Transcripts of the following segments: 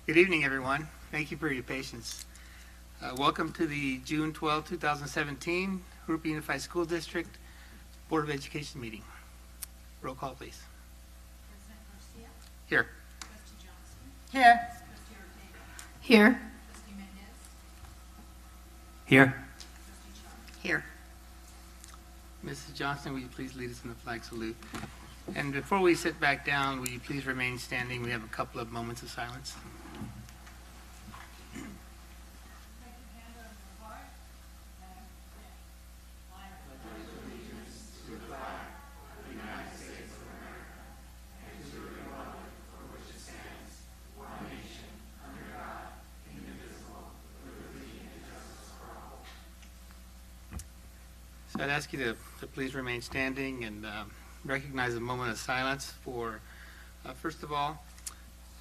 Good evening, everyone. Thank you for your patience. Welcome to the June 12, 2017 Jurupa Unified School District Board of Education meeting. Roll call, please. President Garcia. Here. Trustee Johnson. Here. Trustee Ortega. Here. Trustee Mendez. Here. Trustee Chong. Here. Mrs. Johnson, will you please lead us in the flag salute? And before we sit back down, will you please remain standing? We have a couple of moments of silence. So I'd ask you to please remain standing and recognize a moment of silence for, first of all,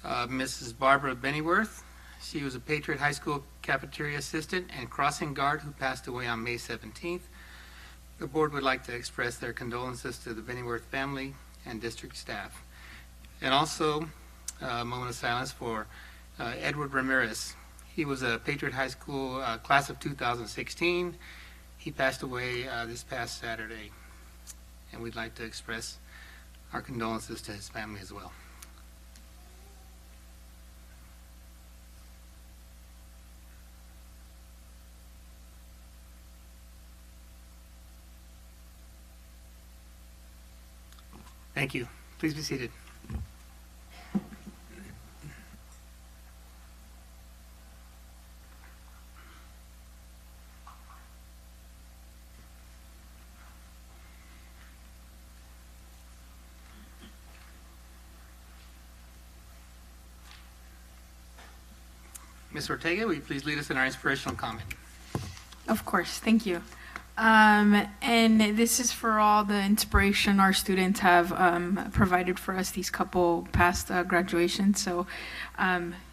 Mrs. Barbara Bennyworth. She was a Patriot High School cafeteria assistant and crossing guard who passed away on May 17th. The board would like to express their condolences to the Bennyworth family and district staff. And also, a moment of silence for Edward Ramirez. He was a Patriot High School class of 2016. He passed away this past Saturday, and we'd like to express our condolences to his family as well. Thank you. Please be seated. Ms. Ortega, will you please lead us in our inspirational comment? Of course, thank you. And this is for all the inspiration our students have provided for us these couple past graduations. So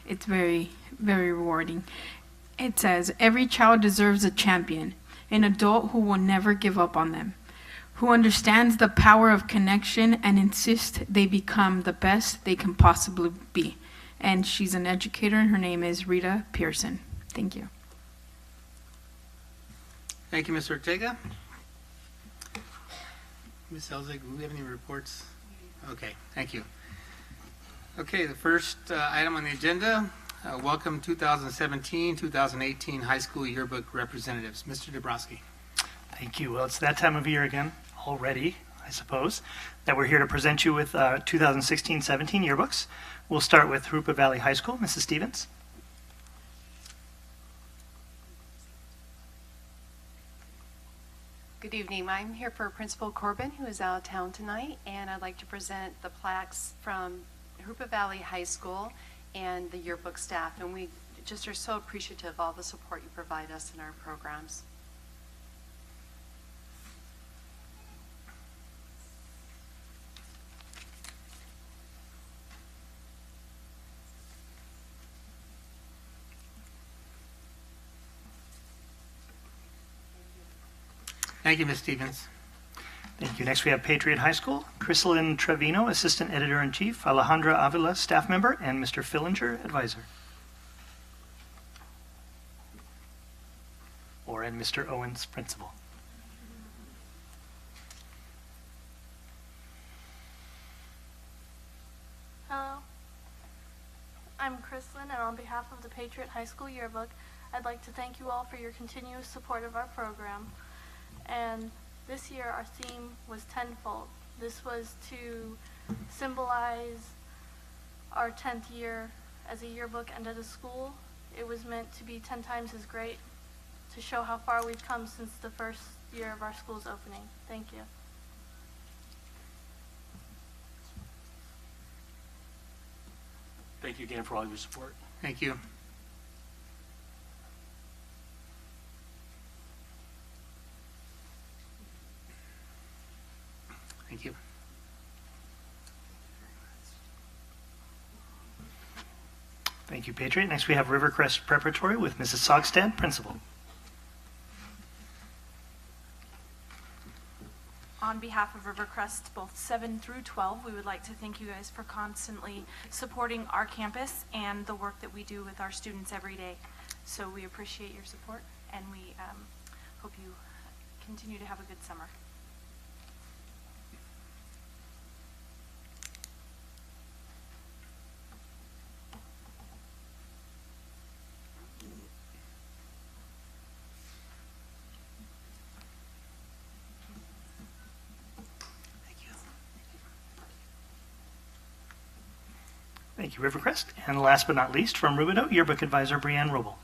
it's very, very rewarding. It says, every child deserves a champion, an adult who will never give up on them, who understands the power of connection and insists they become the best they can possibly be. And she's an educator, and her name is Rita Pearson. Thank you. Thank you, Ms. Ortega. Ms. Elzig, do we have any reports? Okay, thank you. Okay, the first item on the agenda, welcome 2017-2018 high school yearbook representatives. Mr. Dabrowski. Thank you. Well, it's that time of year again already, I suppose, that we're here to present you with 2016-17 yearbooks. We'll start with Jurupa Valley High School. Mrs. Stevens. Good evening. I'm here for Principal Corbin, who is out of town tonight, and I'd like to present the plaques from Jurupa Valley High School and the yearbook staff. And we just are so appreciative of all the support you provide us in our programs. Thank you, Ms. Stevens. Thank you. Next, we have Patriot High School. Chrysalin Trevino, Assistant Editor-in-Chief, Alejandra Avila, Staff Member, and Mr. Fillinger, Advisor. And Mr. Owens, Principal. Hello, I'm Chrysalin, and on behalf of the Patriot High School Yearbook, I'd like to thank you all for your continuous support of our program. And this year our theme was tenfold. This was to symbolize our 10th year as a yearbook and as a school. It was meant to be 10 times as great, to show how far we've come since the first year of our school's opening. Thank you. Thank you again for all your support. Thank you. Thank you. Thank you, Patriot. Next, we have Rivercrest Preparatory with Mrs. Sogstad, Principal. on behalf of Rivercrest, both 7 through 12, we would like to thank you guys for constantly supporting our campus and the work that we do with our students every day. So we appreciate your support, and we hope you continue to have a good summer. Thank you, Rivercrest. And last but not least, from Rubidoux, Yearbook Advisor Brianne Robel.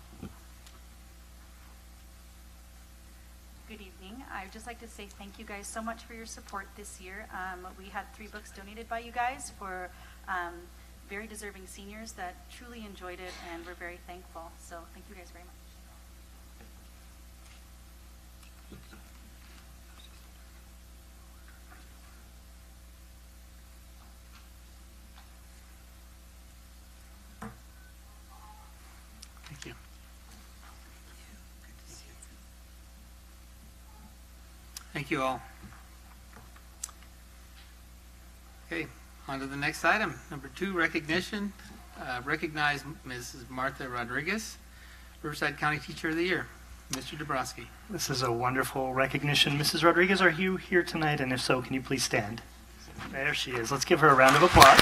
Good evening. I would just like to say thank you guys so much for your support this year. We had 3 books donated by you guys for very deserving seniors that truly enjoyed it, and we're very thankful. So thank you guys very much. Thank you. Thank you all. Okay, on to the next item. Number 2, recognition. Recognize Mrs. Martha Rodriguez, Riverside County Teacher of the Year. Mr. Dabrowski. This is a wonderful recognition. Mrs. Rodriguez, are you here tonight? And if so, can you please stand? There she is. Let's give her a round of applause.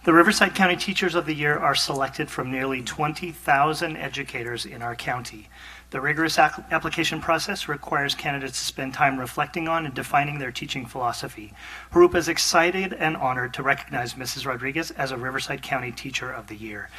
The Riverside County Teachers of the Year are selected from nearly 20,000 educators in our county. The rigorous application process requires candidates to spend time reflecting on and defining their teaching philosophy. Jurupa is excited and honored to recognize Mrs. Rodriguez as a Riverside County Teacher of the Year.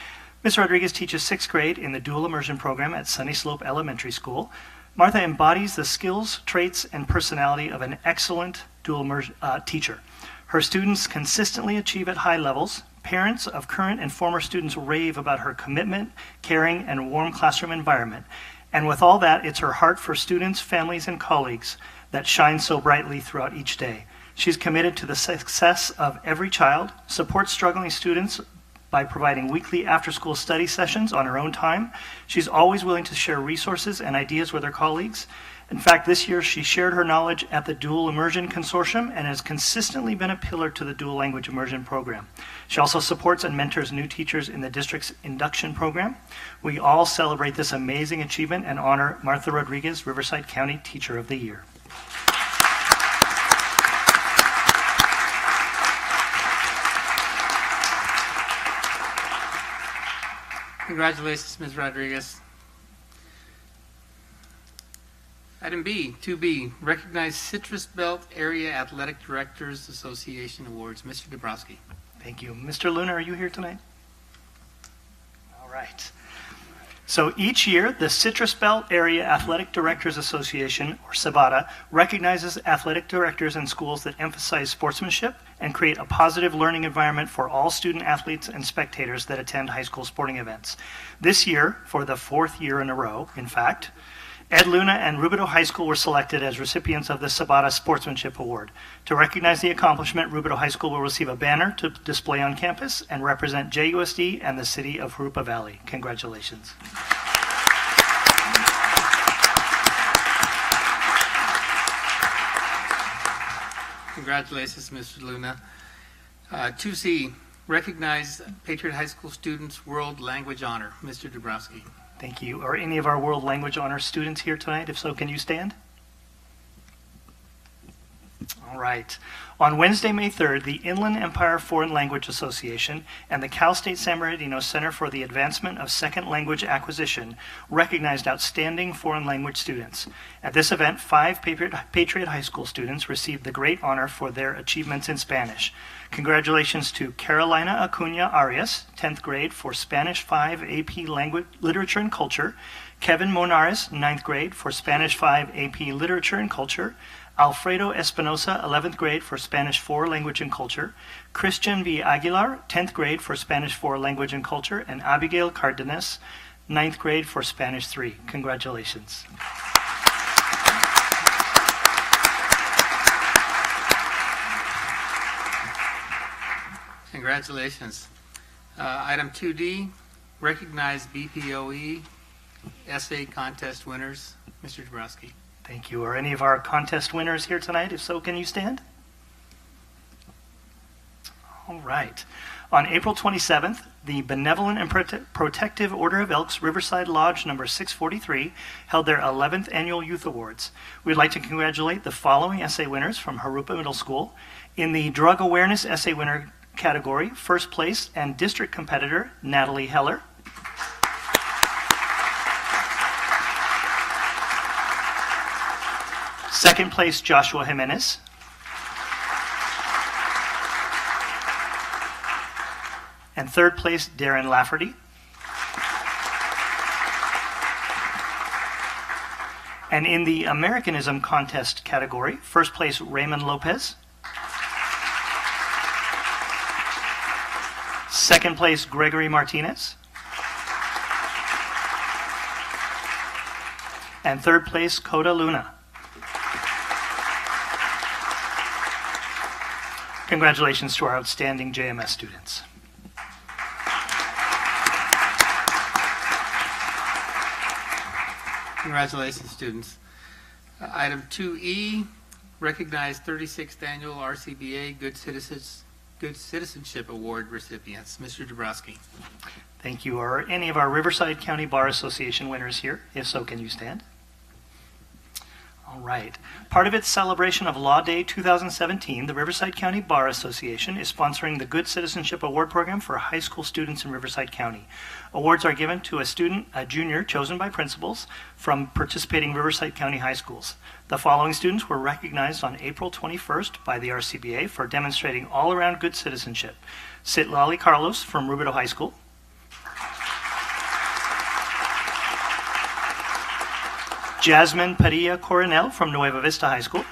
Ms. Rodriguez teaches 6th grade in the dual immersion program at Sunny Slope Elementary School. Martha embodies the skills, traits, and personality of an excellent dual immersion teacher. Her students consistently achieve at high levels. Parents of current and former students rave about her commitment, caring, and warm classroom environment. And with all that, it's her heart for students, families, and colleagues that shines so brightly throughout each day. She's committed to the success of every child, supports struggling students by providing weekly after-school study sessions on her own time. She's always willing to share resources and ideas with her colleagues. In fact, this year she shared her knowledge at the Dual Immersion Consortium and has consistently been a pillar to the Dual Language Immersion program. She also supports and mentors new teachers in the district's induction program. We all celebrate this amazing achievement and honor Martha Rodriguez, Riverside County Teacher of the Year. Congratulations, Ms. Rodriguez. Item B, 2B, recognize Citrus Belt Area Athletic Directors Association Awards. Mr. Dabrowski. Thank you. Mr. Luna, are you here tonight? All right. So each year, the Citrus Belt Area Athletic Directors Association, or CIBATA, recognizes athletic directors in schools that emphasize sportsmanship and create a positive learning environment for all student athletes and spectators that attend high school sporting events. This year, for the 4th year in a row, in fact, Ed Luna and Rubidoux High School were selected as recipients of the CIBATA Sportsmanship Award. To recognize the accomplishment, Rubidoux High School will receive a banner to display on campus and represent JUSD and the city of Jurupa Valley. Congratulations. Congratulations, Mr. Luna. 2C, recognize Patriot High School Students World Language Honor. Mr. Dabrowski. Thank you. Are any of our World Language Honors students here tonight? If so, can you stand? All right. On Wednesday, May 3rd, the Inland Empire Foreign Language Association and the Cal State San Bernardino Center for the Advancement of Second Language Acquisition recognized outstanding foreign language students. At this event, 5 Patriot High School students received the great honor for their achievements in Spanish. Congratulations to Carolina Acuna Arias, 10th grade, for Spanish 5 AP Language, Literature and Culture, Kevin Monares, 9th grade, for Spanish 5 AP Literature and Culture, Alfredo Espinosa, 11th grade, for Spanish 4 Language and Culture, Christian V. Aguilar, 10th grade, for Spanish 4 Language and Culture, and Abigail Cardenas, 9th grade, for Spanish 3. Congratulations. Congratulations. Item 2D, recognize BPOE essay contest winners. Mr. Dabrowski. Thank you. Are any of our contest winners here tonight? If so, can you stand? All right. On April 27th, the Benevolent and Protective Order of Elks Riverside Lodge number 643 held their 11th annual Youth Awards. We'd like to congratulate the following essay winners from Jurupa Middle School. In the Drug Awareness Essay Winner category, first place and district competitor Natalie Heller. Second place, Joshua Jimenez. And third place, Darren Lafferty. And in the Americanism contest category, first place, Raymond Lopez. Second place, Gregory Martinez. And third place, Coda Luna. Congratulations to our outstanding JMS students. Congratulations, students. Item 2E, recognize 36th Annual RCBA Good Citizenship Award recipients. Mr. Dabrowski. Thank you. Are any of our Riverside County Bar Association winners here? If so, can you stand? All right. Part of its celebration of Law Day 2017, the Riverside County Bar Association is sponsoring the Good Citizenship Award Program for high school students in Riverside County. Awards are given to a junior chosen by principals from participating Riverside County high schools. The following students were recognized on April 21st by the RCBA for demonstrating all-around good citizenship. Citlali Carlos from Rubidoux High School. Jasmine Padilla Coronel from Nueva Vista High School.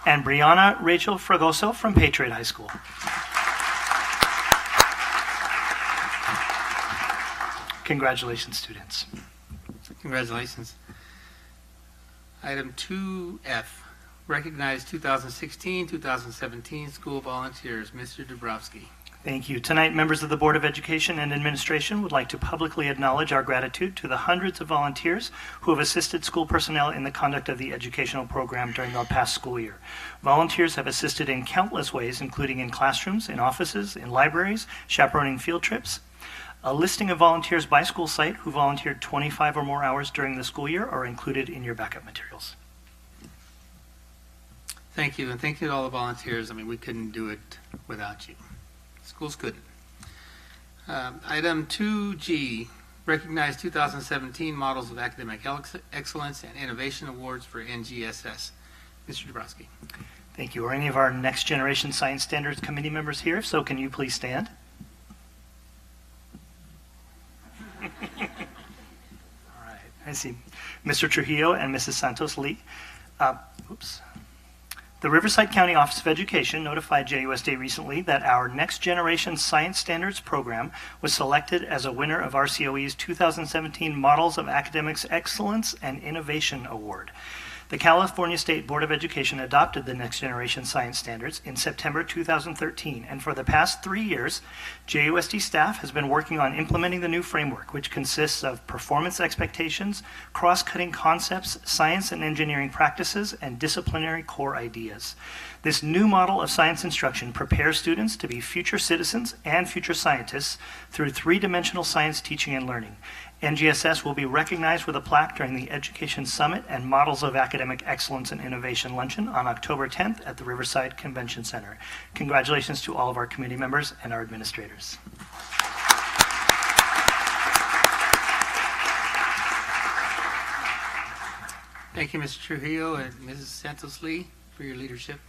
And Brianna Rachel Fragoso from Patriot High School. Congratulations, students. Congratulations. Item 2F, recognize 2016-2017 school volunteers. Mr. Dabrowski. Thank you. Tonight, members of the Board of Education and Administration would like to publicly acknowledge our gratitude to the hundreds of volunteers who have assisted school personnel in the conduct of the educational program during the past school year. Volunteers have assisted in countless ways, including in classrooms, in offices, in libraries, chaperoning field trips. A listing of volunteers by school site who volunteered 25 or more hours during the school year are included in your backup materials. Thank you, and thank you to all the volunteers. I mean, we couldn't do it without you. Schools couldn't. Item 2G, recognize 2017 Models of Academic Excellence and Innovation Awards for NGSS. Mr. Dabrowski. Thank you. Are any of our Next Generation Science Standards Committee members here? If so, can you please stand? All right. I see Mr. Trujillo and Mrs. Santos Lee. The Riverside County Office of Education notified JUSD recently that our Next Generation Science Standards program was selected as a winner of RCOE's 2017 Models of Academics Excellence and Innovation Award. The California State Board of Education adopted the Next Generation Science Standards in September 2013, and for the past 3 years, JUSD staff has been working on implementing the new framework, which consists of performance expectations, cross-cutting concepts, science and engineering practices, and disciplinary core ideas. This new model of science instruction prepares students to be future citizens and future scientists through three-dimensional science teaching and learning. NGSS will be recognized with a plaque during the Education Summit and Models of Academic Excellence and Innovation Luncheon on October 10th at the Riverside Convention Center. Congratulations to all of our committee members and our administrators. Thank you, Mr. Trujillo and Mrs. Santos Lee, for your leadership.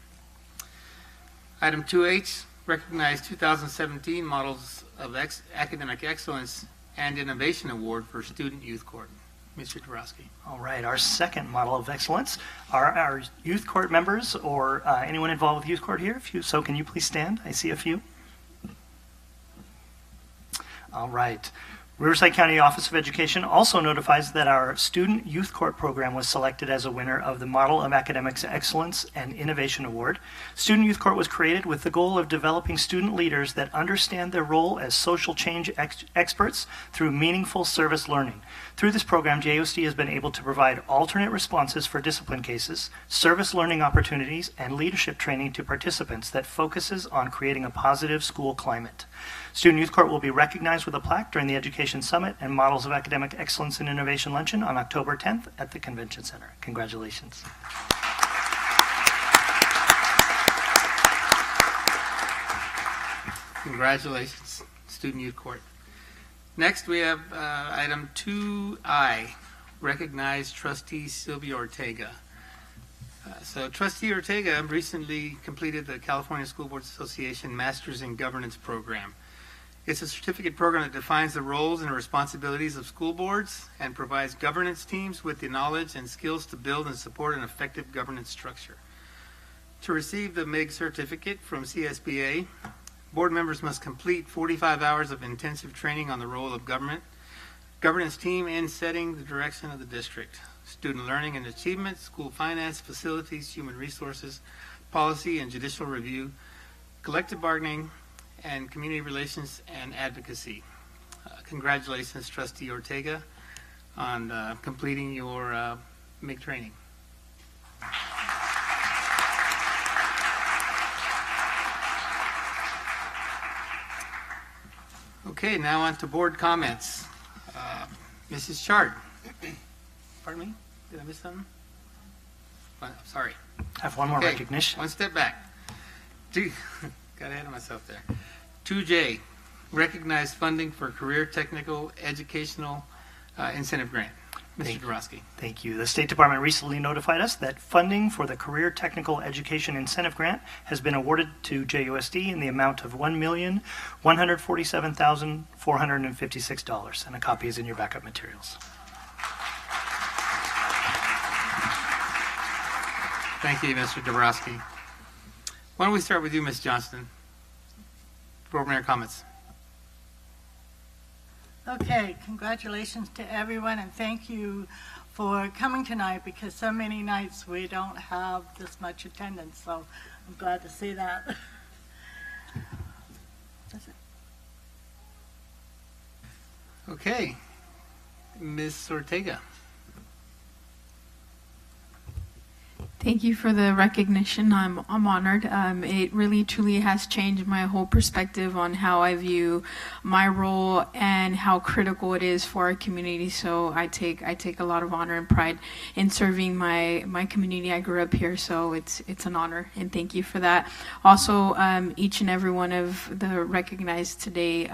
Item 2H, recognize 2017 Models of Academic Excellence and Innovation Award for Student Youth Court. Mr. Dabrowski. All right, our second model of excellence are our youth court members or anyone involved with youth court here. If you so, can you please stand? I see a few. All right. Riverside County Office of Education also notifies that our Student Youth Court program was selected as a winner of the Model of Academic Excellence and Innovation Award. Student Youth Court was created with the goal of developing student leaders that understand their role as social change experts through meaningful service learning. Through this program, JUSD has been able to provide alternate responses for discipline cases, service learning opportunities, and leadership training to participants that focuses on creating a positive school climate. Student Youth Court will be recognized with a plaque during the Education Summit and Models of Academic Excellence and Innovation Luncheon on October 10th at the Convention Center. Congratulations. Congratulations, Student Youth Court. Next, we have item 2I, recognize trustee Sylvia Ortega. So trustee Ortega recently completed the California School Boards Association Masters in Governance program. It's a certificate program that defines the roles and responsibilities of school boards and provides governance teams with the knowledge and skills to build and support an effective governance structure. To receive the MIG certificate from CSBA, board members must complete 45 hours of intensive training on the role of governance team in setting the direction of the district, student learning and achievement, school finance, facilities, human resources, policy and judicial review, collective bargaining, and community relations and advocacy. Congratulations, Trustee Ortega, on completing your MIG training. Okay, now on to board comments. Mrs. Chard. Pardon me? Did I miss something? Sorry. I have one more Okay, recognition. one step back. Got ahead of myself there. 2J, recognize funding for Career Technical Educational Incentive Grant. Mr. Dorosky. Thank you. The State Department recently notified us that funding for the Career Technical Education Incentive Grant has been awarded to JUSD in the amount of $1,147,456, and a copy is in your backup materials. Thank you, Mr. Dorosky. Why don't we start with you, Ms. Johnston? Board member comments. Okay, congratulations to everyone, and thank you for coming tonight, because so many nights we don't have this much attendance, so I'm glad to see that. That's it. Okay. Ms. Ortega. Thank you for the recognition. I'm honored. It really truly has changed my whole perspective on how I view my role and how critical it is for our community. So I take a lot of honor and pride in serving my community. I grew up here, so it's an honor, and thank you for that. Also, each and every one of the recognized today,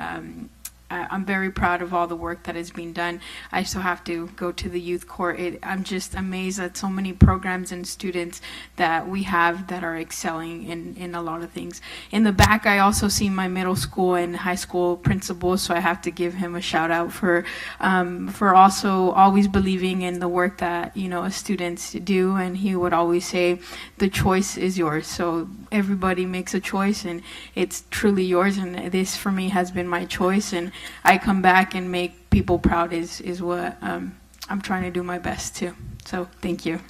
I'm very proud of all the work that is being done. I still have to go to the youth court. I'm just amazed at so many programs and students that we have that are excelling in a lot of things. In the back, I also see my middle school and high school principal, so I have to give him a shout out for also always believing in the work that students do. And he would always say, "The choice is yours." So everybody makes a choice, and it's truly yours. And this for me has been my choice, and I come back and make people proud is what I'm trying to do my best to. So thank you.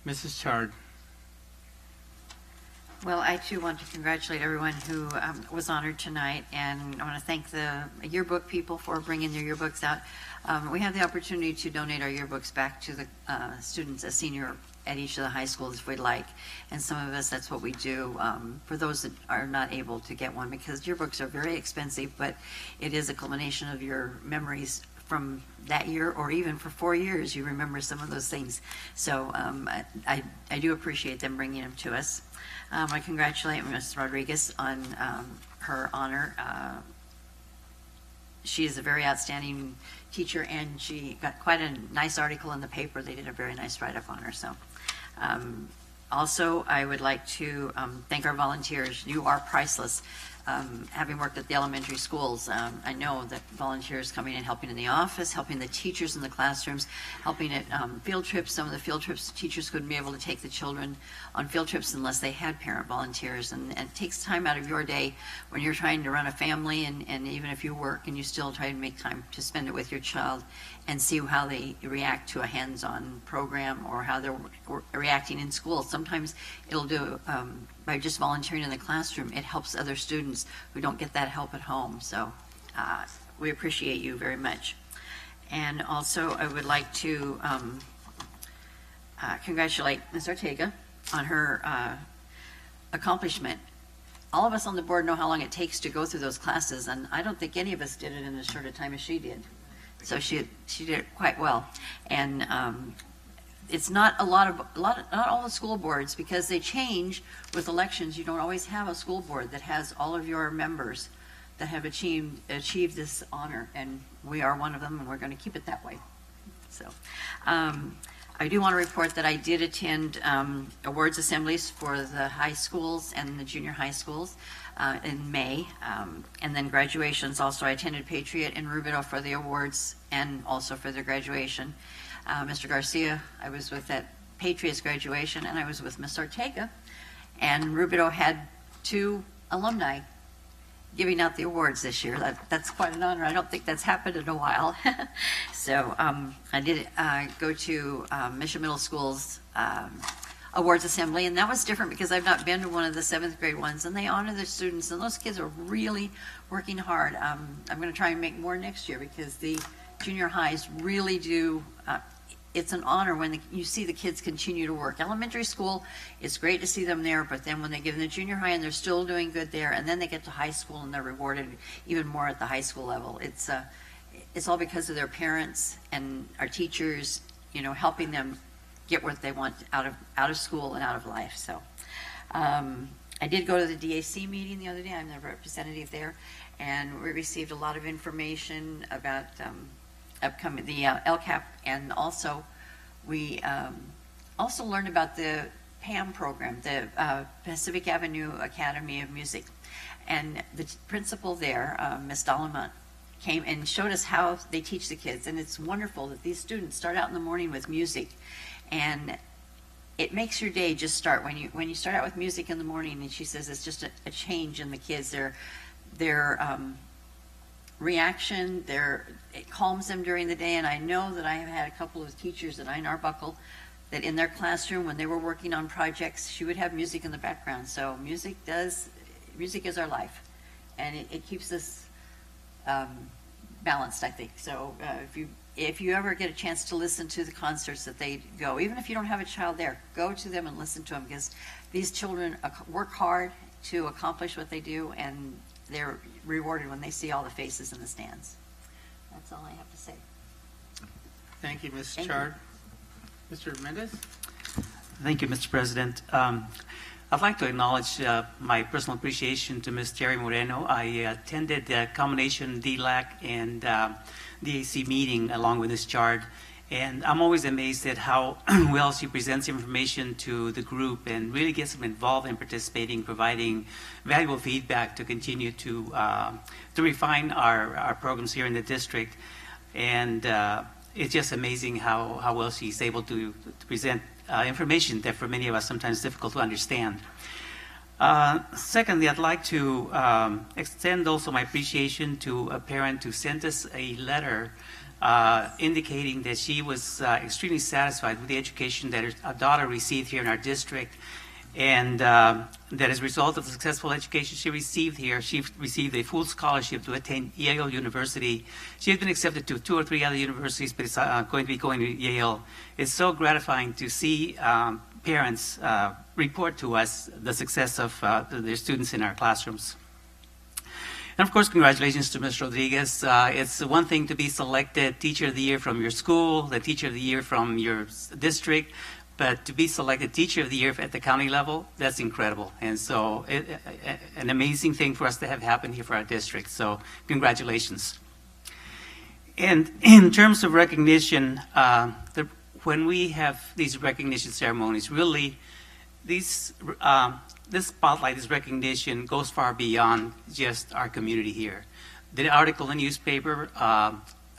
Mrs. Chard. Well, I too want to congratulate everyone who was honored tonight, and I want to thank the yearbook people for bringing their yearbooks out. We have the opportunity to donate our yearbooks back to the students, a senior at each of the high schools if we'd like, and some of us, that's what we do for those that are not able to get one, because yearbooks are very expensive, but it is a culmination of your memories from that year, or even for 4 years you remember some of those things. So I do appreciate them bringing them to us. I congratulate Ms. Rodriguez on her honor. She is a very outstanding teacher, and she got quite a nice article in the paper. They did a very nice write-up on her. So also, I would like to thank our volunteers. You are priceless. having worked at the elementary schools, I know that volunteers coming and helping in the office, helping the teachers in the classrooms, helping at field trips. Some of the field trips, teachers couldn't be able to take the children on field trips unless they had parent volunteers. And it takes time out of your day when you're trying to run a family, and even if you work and you still try to make time to spend it with your child and see how they react to a hands-on program or how they're reacting in school. Sometimes it'll do, by just volunteering in the classroom, it helps other students who don't get that help at home. So we appreciate you very much. And also I would like to congratulate Ms. Ortega on her accomplishment. All of us on the board know how long it takes to go through those classes, and I don't think any of us did it in as short a time as she did. So she did it quite well. And it's not not all the school boards, because they change with elections. You don't always have a school board that has all of your members that have achieved this honor, and we are one of them, and we're going to keep it that way. So I do want to report that I did attend awards assemblies for the high schools and the junior high schools in May, and then graduations also. I attended Patriot and Rubidoux for the awards and also for their graduation. Mr. Garcia, I was with at Patriot's graduation, and I was with Miss Ortega, and Rubidoux had 2 alumni giving out the awards this year. That's quite an honor. I don't think that's happened in a while. So I did go to Mission Middle School's awards assembly, and that was different because I've not been to one of the 7th grade ones, and they honor the students, and those kids are really working hard. I'm going to try and make more next year because the junior highs really do. It's an honor when you see the kids continue to work. Elementary school, it's great to see them there, but then when they get in the junior high and they're still doing good there, and then they get to high school and they're rewarded even more at the high school level. It's all because of their parents and our teachers, helping them get what they want out of school and out of life. So I did go to the DAC meeting the other day. I'm the representative there, and we received a lot of information about upcoming the LCAP, and also we also learned about the PAM program, the Pacific Avenue Academy of Music, and the principal there, Ms. Dalamont, came and showed us how they teach the kids, and it's wonderful that these students start out in the morning with music, and it makes your day just start when you start out with music in the morning. And she says it's just a change in the kids, their reaction, it calms them during the day. And I know that I have had a couple of teachers at Ein Arbuckle that in their classroom, when they were working on projects, she would have music in the background. So music is our life, and it keeps us balanced, I think. So if you ever get a chance to listen to the concerts that they go, even if you don't have a child there, go to them and listen to them, because these children work hard to accomplish what they do, and they're rewarded when they see all the faces in the stands. That's all I have to say. Thank you, Ms. Thank Chard. Mr. Mendez? Thank you, Mr. President. I'd like to acknowledge my personal appreciation to Ms. Terry Moreno. I attended the combination DLAC and DAC meeting along with Ms. Chard, and I'm always amazed at how well she presents information to the group and really gets them involved in participating, providing valuable feedback to continue to refine our programs here in the district. And it's just amazing how well she's able to present information that for many of us sometimes difficult to understand. Secondly, I'd like to extend also my appreciation to a parent who sent us a letter indicating that she was extremely satisfied with the education that her daughter received here in our district, and that as a result of the successful education she received here, she received a full scholarship to attend Yale University. She has been accepted to 2 or 3 other universities, but is going to be going to Yale. It's so gratifying to see parents report to us the success of their students in our classrooms. And of course, congratulations to Ms. Rodriguez. It's one thing to be selected Teacher of the Year from your school, the Teacher of the Year from your district, but to be selected Teacher of the Year at the county level, that's incredible. And so an amazing thing for us to have happen here for our district. So congratulations. And in terms of recognition, when we have these recognition ceremonies, really these this spotlight, this recognition goes far beyond just our community here. The article in the newspaper,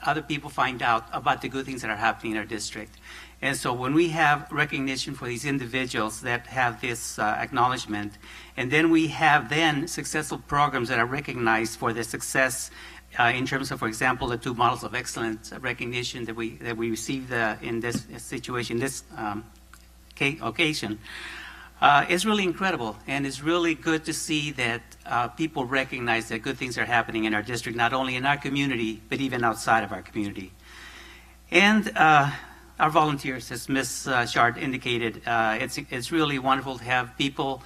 other people find out about the good things that are happening in our district. And so when we have recognition for these individuals that have this acknowledgement, and then we have then successful programs that are recognized for their success in terms of, for example, the 2 models of excellence recognition that we received in this situation, this occasion, it's really incredible. And it's really good to see that people recognize that good things are happening in our district, not only in our community, but even outside of our community. And our volunteers, as Ms. Shard indicated, it's really wonderful to have people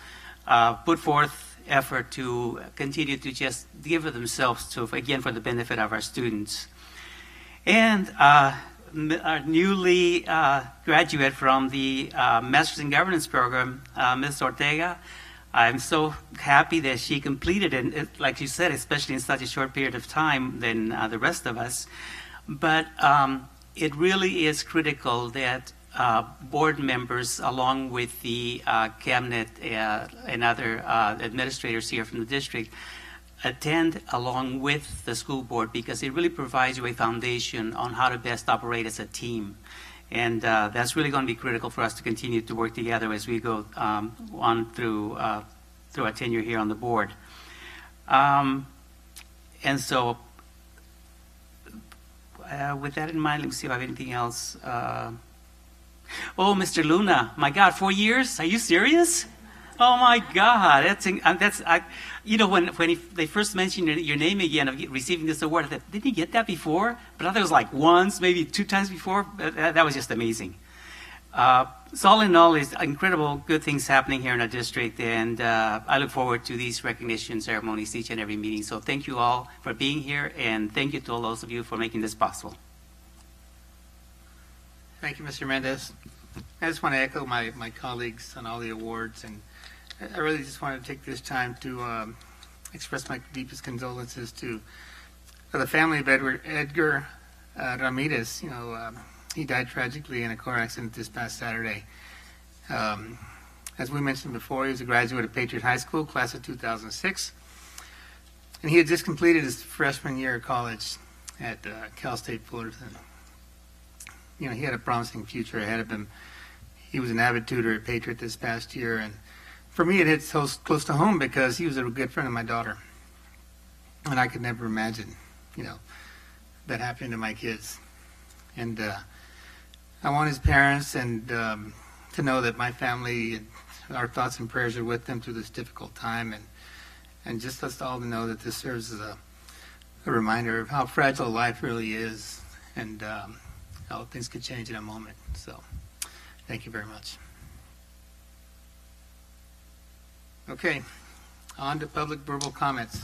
put forth effort to continue to just give of themselves to, again, for the benefit of our students. And our newly graduate from the Masters in Governance program, Ms. Ortega, I'm so happy that she completed it, like you said, especially in such a short period of time than the rest of us. But it really is critical that board members, along with the cabinet and other administrators here from the district, attend along with the school board, because it really provides you a foundation on how to best operate as a team. And that's really going to be critical for us to continue to work together as we go on through our tenure here on the board. And so with that in mind, let me see if I have anything else. Oh, Mr. Luna, my God, 4 years? Are you serious? Oh my God, you know, when they first mentioned your name again of receiving this award, I thought, didn't he get that before? But I thought it was like once, maybe 2 times before. That was just amazing. So all in all, it's incredible good things happening here in our district, and I look forward to these recognition ceremonies each and every meeting. So thank you all for being here, and thank you to all those of you for making this possible. Thank you, Mr. Mendez. I just want to echo my colleagues on all the awards, and I really just wanted to take this time to express my deepest condolences to the family of Edgar Ramirez. You know, he died tragically in a car accident this past Saturday. As we mentioned before, he was a graduate of Patriot High School, class of 2006, and he had just completed his freshman year of college at Cal State Fullerton. You know, he had a promising future ahead of him. He was an avid tutor at Patriot this past year, and for me it hits so close to home because he was a good friend of my daughter, and I could never imagine, you know, that happening to my kids. And I want his parents and to know that my family, our thoughts and prayers are with them through this difficult time, and just us all to know that this serves as a reminder of how fragile life really is, and how things could change in a moment. So, thank you very much. Okay, on to public verbal comments.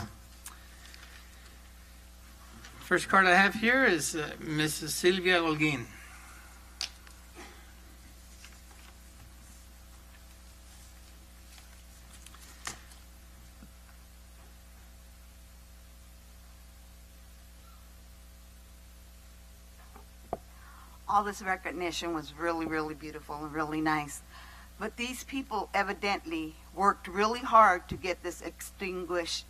First card I have here is Mrs. Sylvia Holguin. All this recognition was really, really beautiful and really nice. But these people evidently worked really hard to get this extinguished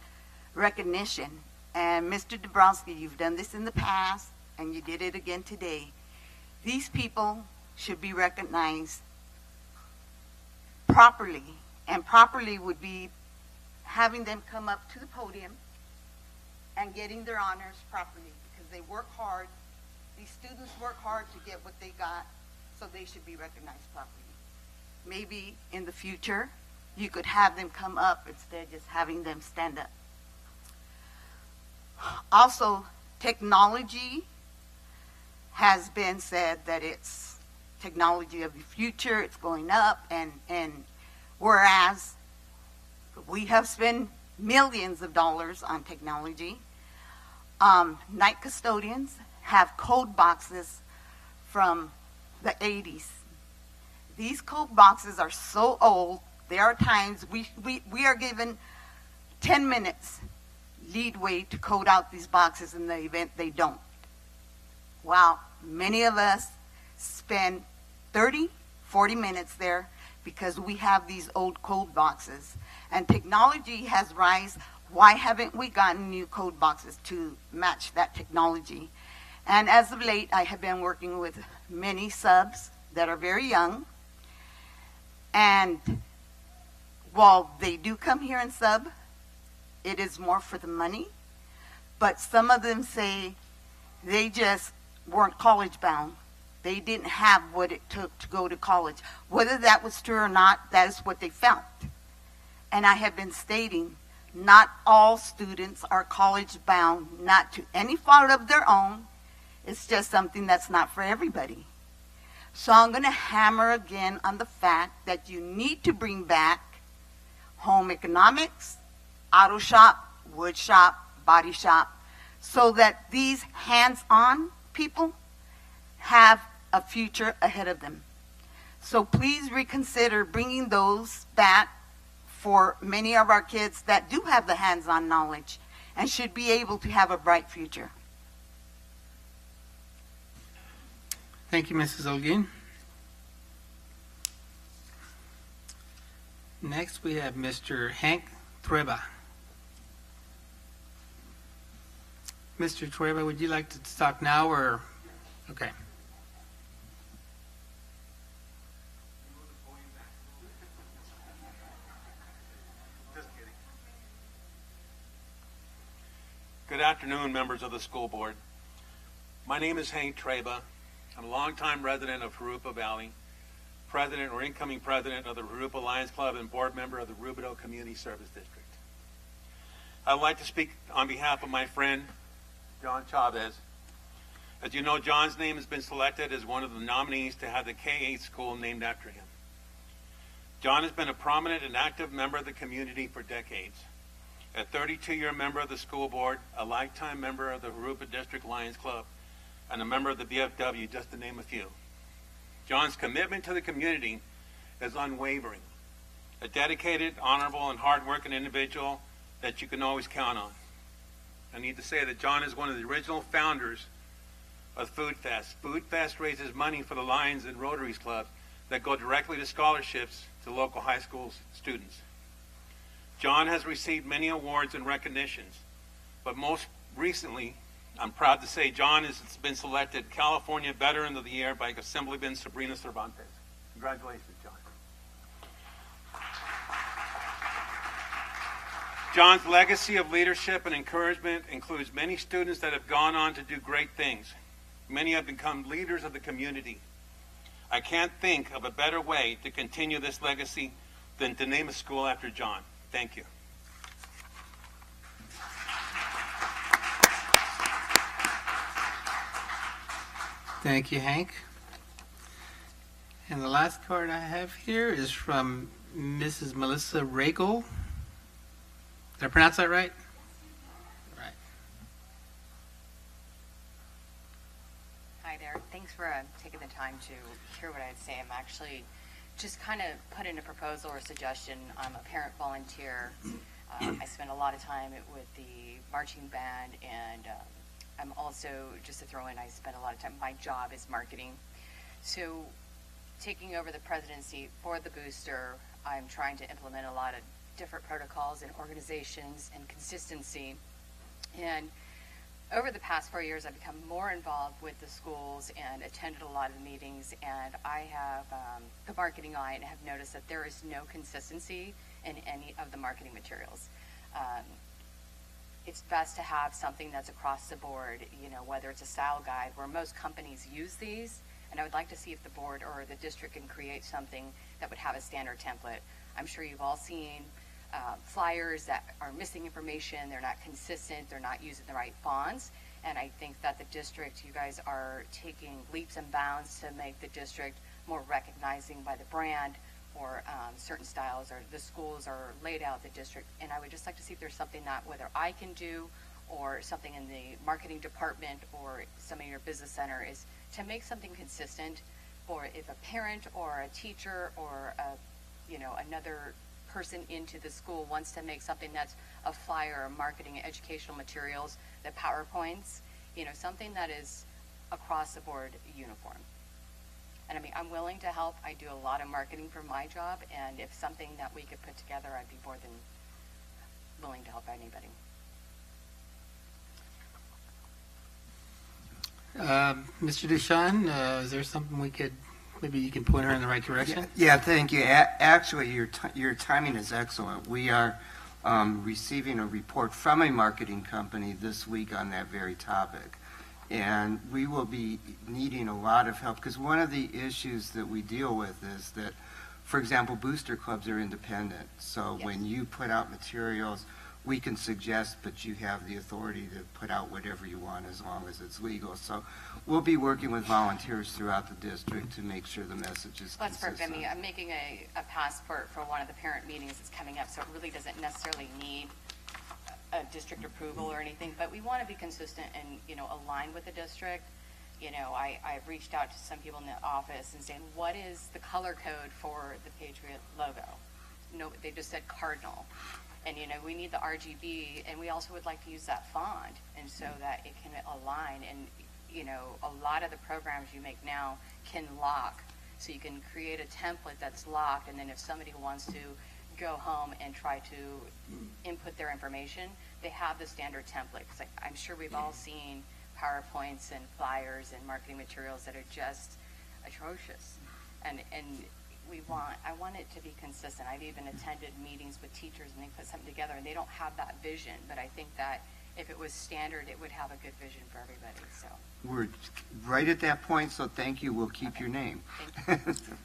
recognition. And Mr. Dabrowski, you've done this in the past, and you did it again today. These people should be recognized properly, and properly would be having them come up to the podium and getting their honors properly, because they work hard. These students work hard to get what they got, so they should be recognized properly. Maybe in the future, you could have them come up instead of just having them stand up. Also, technology has been said that it's technology of the future, it's going up, and whereas we have spent millions of dollars on technology, night custodians have code boxes from the 80s. These code boxes are so old, there are times we are given 10 minutes leadway to code out these boxes in the event they don't. Wow, many of us spend 30, 40 minutes there because we have these old code boxes. And technology has rise. Why haven't we gotten new code boxes to match that technology? And as of late, I have been working with many subs that are very young. And while they do come here and sub, it is more for the money. But some of them say they just weren't college bound. They didn't have what it took to go to college. Whether that was true or not, that is what they felt. And I have been stating, not all students are college bound, not to any fault of their own. It's just something that's not for everybody. So I'm going to hammer again on the fact that you need to bring back home economics, auto shop, wood shop, body shop, so that these hands-on people have a future ahead of them. So please reconsider bringing those back for many of our kids that do have the hands-on knowledge and should be able to have a bright future. Thank you, Mrs. Olguin. Next, we have Mr. Hank Trueba. Mr. Trueba, would you like to talk now or? Okay. Good afternoon, members of the school board. My name is Hank Trueba. I'm a longtime resident of Jurupa Valley, president or incoming president of the Jurupa Lions Club, and board member of the Rubidoux Community Service District. I'd like to speak on behalf of my friend, John Chavez. As you know, John's name has been selected as one of the nominees to have the K-8 school named after him. John has been a prominent and active member of the community for decades. A 32-year member of the school board, a lifetime member of the Jurupa District Lions Club, and a member of the VFW, just to name a few. John's commitment to the community is unwavering. A dedicated, honorable, and hard-working individual that you can always count on. I need to say that John is one of the original founders of Food Fest. Food Fest raises money for the Lions and Rotaries Club that go directly to scholarships to local high school students. John has received many awards and recognitions, but most recently, I'm proud to say John has been selected California Veteran of the Year by Assemblyman Sabrina Cervantes. Congratulations, John. John's legacy of leadership and encouragement includes many students that have gone on to do great things. Many have become leaders of the community. I can't think of a better way to continue this legacy than to name a school after John. Thank you. Thank you, Hank. And the last card I have here is from Mrs. Melissa Regal. Did I pronounce that right? Right. Hi there. Thanks for taking the time to hear what I'd say. I'm actually just kind of put in a proposal or suggestion. I'm a parent volunteer. I spend a lot of time with the marching band, and I'm also, just to throw in, I spend a lot of time, my job is marketing. So taking over the presidency for the booster, I'm trying to implement a lot of different protocols and organizations and consistency. And over the past 4 years, I've become more involved with the schools and attended a lot of meetings, and I have the marketing eye and have noticed that there is no consistency in any of the marketing materials. It's best to have something that's across the board, you know, whether it's a style guide where most companies use these, and I would like to see if the board or the district can create something that would have a standard template. I'm sure you've all seen flyers that are missing information, they're not consistent, they're not using the right fonts, and I think that the district, you guys are taking leaps and bounds to make the district more recognizing by the brand, or certain styles, or the schools are laid out the district. And I would just like to see if there's something that whether I can do or something in the marketing department or some of your business center is to make something consistent, or if a parent or a teacher or a, you know, another person into the school wants to make something that's a flyer or marketing educational materials, the PowerPoints, you know, something that is across the board uniform. And I mean, I'm willing to help. I do a lot of marketing for my job, and if something that we could put together, I'd be more than willing to help anybody. Mr. Dushan, is there something we could, maybe you can point her in the right direction? Yeah, thank you. Actually, your timing is excellent. We are receiving a report from a marketing company this week on that very topic. And we will be needing a lot of help, because one of the issues that we deal with is that, for example, booster clubs are independent. So when you put out materials, we can suggest, but you have the authority to put out whatever you want as long as it's legal. So we'll be working with volunteers throughout the district to make sure the message is Let's consistent. I mean, I'm making a passport for one of the parent meetings that's coming up, so it really doesn't necessarily need a district approval or anything, but we want to be consistent and, you know, align with the district. You know, I've reached out to some people in the office and saying, what is the color code for the Patriot logo? No, they just said cardinal. And, you know, we need the RGB, and we also would like to use that font, and so that it can align. And, you know, a lot of the programs you make now can lock. So you can create a template that's locked, and then if somebody wants to go home and try to input their information, they have the standard template. 'Cause I'm sure we've all seen PowerPoints and flyers and marketing materials that are just atrocious. And I want it to be consistent. I've even attended meetings with teachers and they put something together and they don't have that vision, but I think that if it was standard, it would have a good vision for everybody, so. We're right at that point, so thank you. We'll keep your name. Thank you.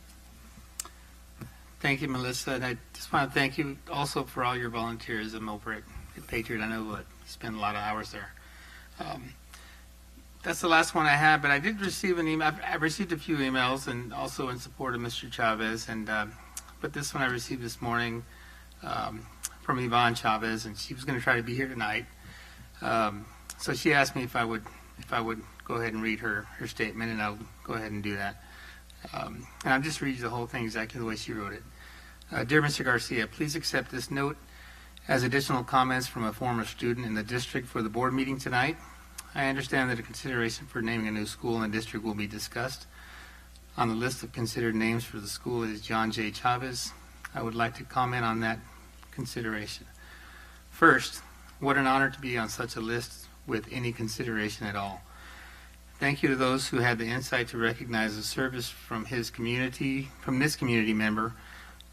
Thank you, Melissa, and I just want to thank you also for all your volunteerism over at Patriot. I know you spend a lot of hours there. That's the last one I have, but I did receive an email. I've received a few emails, and also in support of Mr. Chavez, and but this one I received this morning from Yvonne Chavez, and she was going to try to be here tonight. So she asked me if I would go ahead and read her statement, and I'll go ahead and do that. And I'll just read you the whole thing exactly the way she wrote it. Dear Mr. Garcia, please accept this note as additional comments from a former student in the district for the board meeting tonight. I understand that a consideration for naming a new school in the district will be discussed. On the list of considered names for the school is John J. Chavez. I would like to comment on that consideration. First, what an honor to be on such a list with any consideration at all. Thank you to those who had the insight to recognize the service from this community member.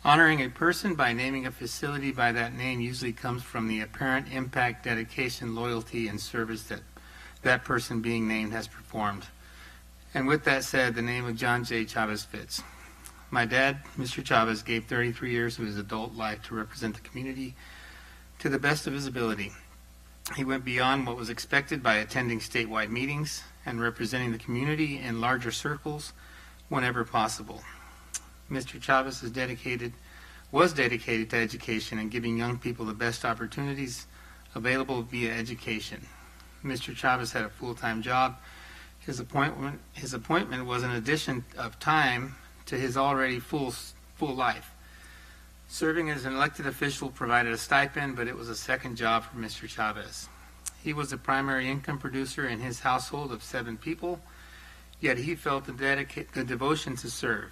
Honoring a person by naming a facility by that name usually comes from the apparent impact, dedication, loyalty, and service that person being named has performed. And with that said, the name of John J. Chavez fits. My dad, Mr. Chavez, gave 33 years of his adult life to represent the community to the best of his ability. He went beyond what was expected by attending statewide meetings and representing the community in larger circles whenever possible. Mr. Chavez was dedicated to education and giving young people the best opportunities available via education. Mr. Chavez had a full-time job. His appointment was an addition of time to his already full life. Serving as an elected official provided a stipend, but it was a second job for Mr. Chavez. He was the primary income producer in his household of 7 people, yet he felt the devotion to serve.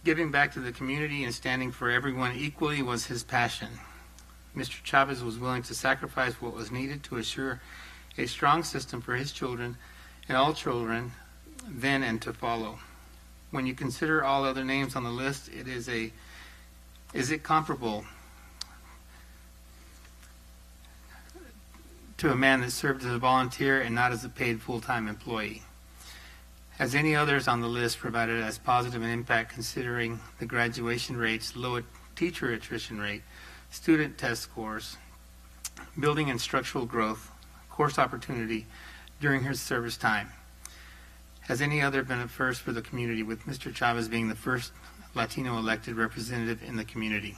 Giving back to the community and standing for everyone equally was his passion. Mr. Chavez was willing to sacrifice what was needed to assure a strong system for his children and all children then and to follow. When you consider all other names on the list, is it comparable to a man that served as a volunteer and not as a paid full-time employee? As any others on the list provided as positive an impact considering the graduation rates, low teacher attrition rate, student test scores, building and structural growth, course opportunity during his service time. Has any other been a first for the community, with Mr. Chavez being the first Latino elected representative in the community?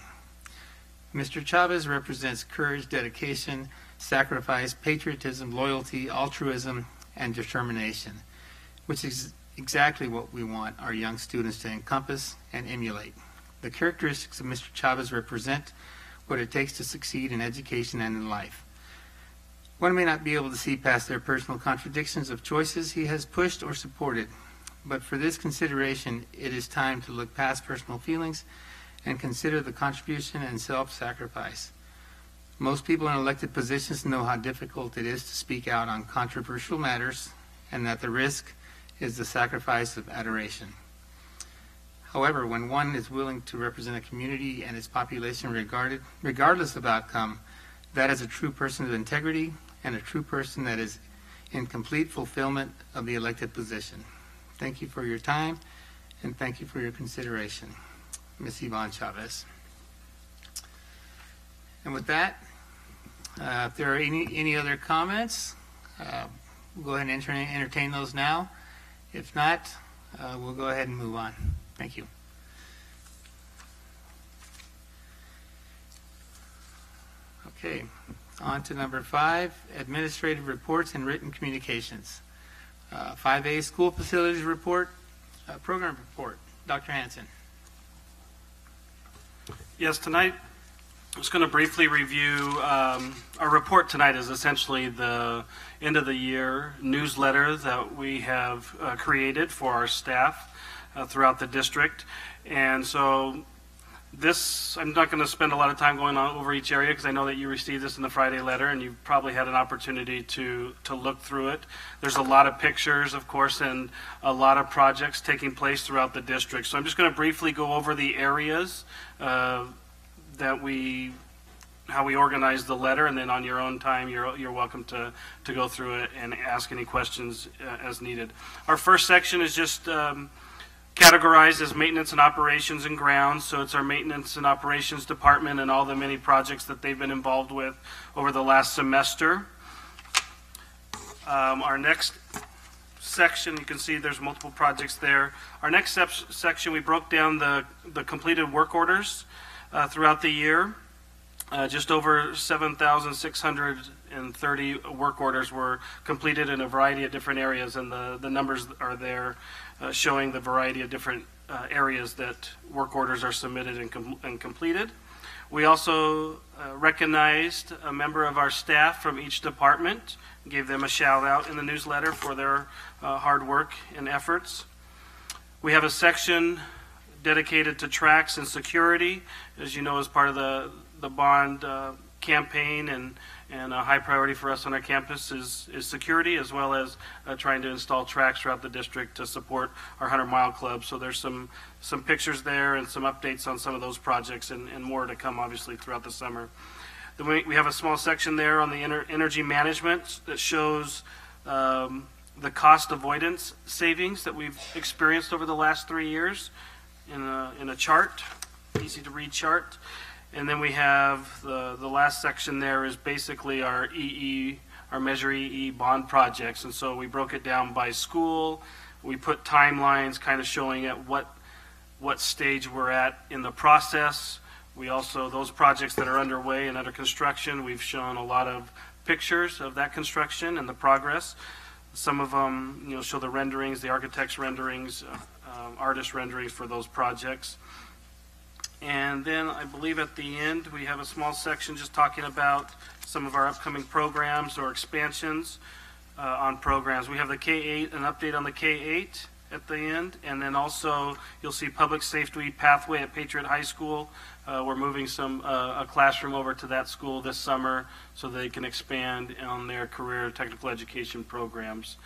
Mr. Chavez represents courage, dedication, sacrifice, patriotism, loyalty, altruism, and determination, which is exactly what we want our young students to encompass and emulate. The characteristics of Mr. Chavez represent what it takes to succeed in education and in life. One may not be able to see past their personal contradictions of choices he has pushed or supported, But for this consideration, it is time to look past personal feelings and consider the contribution and self-sacrifice. Most people in elected positions know how difficult it is to speak out on controversial matters and that the risk is the sacrifice of adoration. However, when one is willing to represent a community and its population regardless of outcome, that is a true person of integrity and a true person that is in complete fulfillment of the elected position. Thank you for your time, and thank you for your consideration. Ms. Yvonne Chavez. And with that, if there are any other comments, we'll go ahead and entertain those now. If not, we'll go ahead and move on. Thank you. Okay, on to number 5, administrative reports and written communications. 5A, school facilities report, program report. Dr. Hanson. Yes, tonight I'm just going to briefly review our report tonight is essentially the end of the year newsletter that we have created for our staff throughout the district. And so this, I'm not going to spend a lot of time going on over each area because I know that you received this in the Friday letter and you've probably had an opportunity to look through it. There's a lot of pictures, of course, and a lot of projects taking place throughout the district. So I'm just going to briefly go over the areas how we organize the letter, and then on your own time, you're welcome to go through it and ask any questions as needed. Our first section is just categorized as maintenance and operations and grounds. So it's our maintenance and operations department and all the many projects that they've been involved with over the last semester. Our next section, you can see there's multiple projects there. Our next section, we broke down the completed work orders throughout the year. Just over 7,630 work orders were completed in a variety of different areas, and the numbers are there showing the variety of different areas that work orders are submitted and completed. We also recognized a member of our staff from each department, gave them a shout out in the newsletter for their hard work and efforts. We have a section dedicated to tracks and security. As you know, as part of the bond campaign and a high priority for us on our campus is security, as well as trying to install tracks throughout the district to support our 100-mile club. So there's some pictures there and some updates on some of those projects and more to come, obviously, throughout the summer. Then we have a small section there on the energy management that shows the cost avoidance savings that we've experienced over the last 3 years in a chart, easy to read chart. And then we have the last section there is basically our Measure EE bond projects. And so we broke it down by school. We put timelines kind of showing at what stage we're at in the process. We also, those projects that are underway and under construction, we've shown a lot of pictures of that construction and the progress. Some of them, show the renderings, the architect's renderings, artist renderings for those projects. And then I believe at the end we have a small section just talking about some of our upcoming programs or expansions on programs. We have the K-8, an update on the K-8 at the end, and then also you'll see public safety pathway at Patriot High School. We're moving a classroom over to that school this summer so they can expand on their career technical education programs.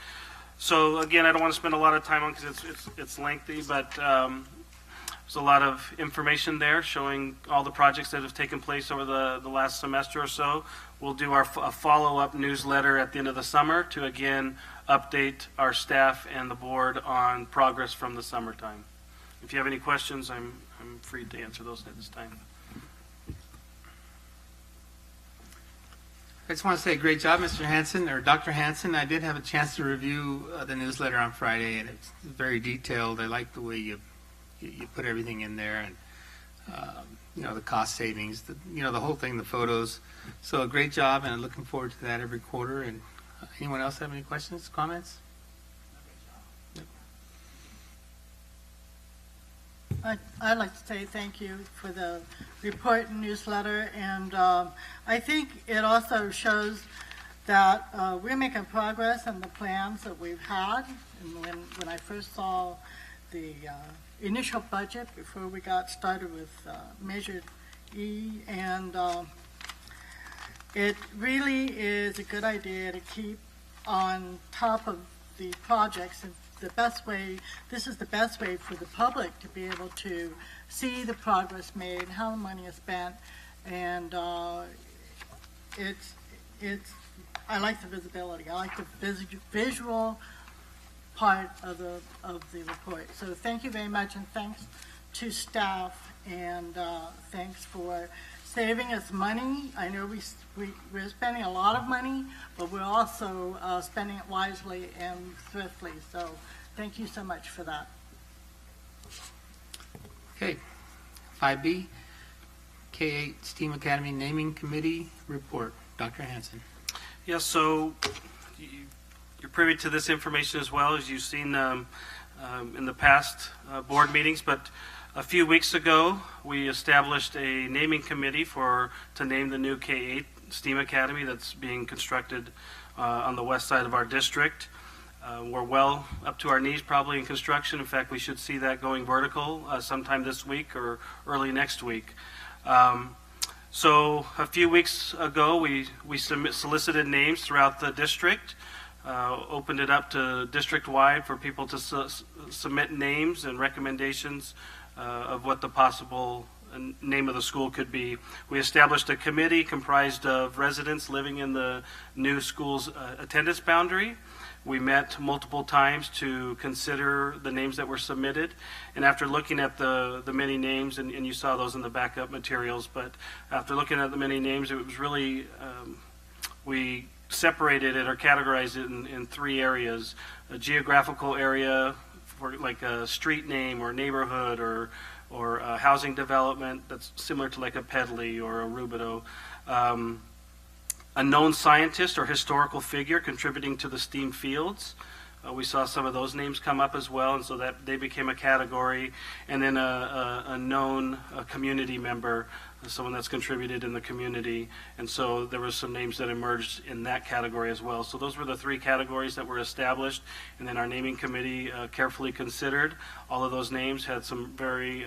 So again, I don't want to spend a lot of time on because it's lengthy, but there's a lot of information there showing all the projects that have taken place over the last semester or so. We'll do a follow-up newsletter at the end of the summer to again update our staff and the board on progress from the summertime. If you have any questions, I'm free to answer those at this time. I just want to say great job, Mr. Hanson, or Dr. Hanson. I did have a chance to review the newsletter on Friday, and it's very detailed. I like the way you put everything in there, and the cost savings, the whole thing, the photos. So a great job, and I'm looking forward to that every quarter. And anyone else have any questions, comments? I'd like to say thank you for the report and newsletter, and I think it also shows that we're making progress on the plans that we've had. And when I first saw the initial budget before we got started with Measure E, and it really is a good idea to keep on top of the projects. And the best way, this is the best way for the public to be able to see the progress made, how the money is spent, and I like the visibility. I like the visual part of the report. So thank you very much, and thanks to staff, and thanks for saving us money. I know we're spending a lot of money, but we're also spending it wisely and thriftily. So thank you so much for that. Okay, 5B, K-8 STEAM Academy Naming Committee Report. Dr. Hanson. Yes, so you're privy to this information as well, as you've seen in the past board meetings, but a few weeks ago we established a naming committee to name the new K-8 STEAM Academy that's being constructed on the west side of our district. We're well up to our knees probably in construction. In fact, we should see that going vertical sometime this week or early next week. So a few weeks ago, we solicited names throughout the district, opened it up to district-wide for people to submit names and recommendations of what the possible name of the school could be. We established a committee comprised of residents living in the new school's attendance boundary. We met multiple times to consider the names that were submitted, and after looking at the many names, and you saw those in the backup materials, but after looking at the many names, it was really, we separated it or categorized it in three areas: a geographical area for like a street name or neighborhood or a housing development that's similar to like a Pedley or a Rubidoux. A known scientist or historical figure contributing to the STEAM fields. We saw some of those names come up as well, and so that they became a category. And then a known community member, someone that's contributed in the community. And so there was some names that emerged in that category as well. So those were the three categories that were established, and then our naming committee carefully considered all of those names, had some very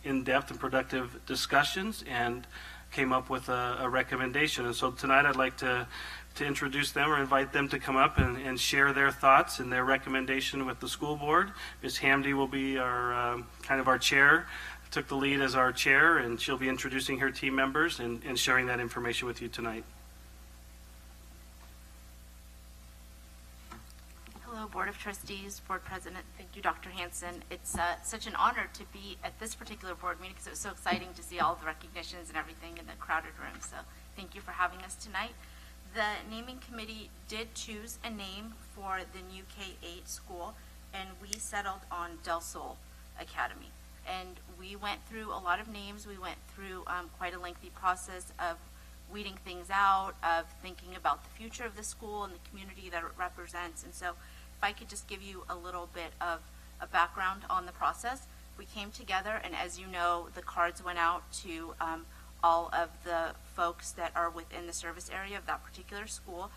in-depth and productive discussions, and came up with a recommendation. And so tonight I'd like to introduce them or invite them to come up and share their thoughts and their recommendation with the school board. Ms. Hamdi will be our kind of our chair, took the lead as our chair, and she'll be introducing her team members and sharing that information with you tonight. Hello, Board of Trustees, Board President. Thank you, Dr. Hanson. It's such an honor to be at this particular board meeting because it was so exciting to see all the recognitions and everything in the crowded room. So thank you for having us tonight. The naming committee did choose a name for the new K-8 school, and we settled on Del Sol Academy. And we went through a lot of names. We went through quite a lengthy process of weeding things out, of thinking about the future of the school and the community that it represents. And so if I could just give you a little bit of a background on the process. We came together, and as you know, the cards went out to all of the folks that are within the service area of that particular school.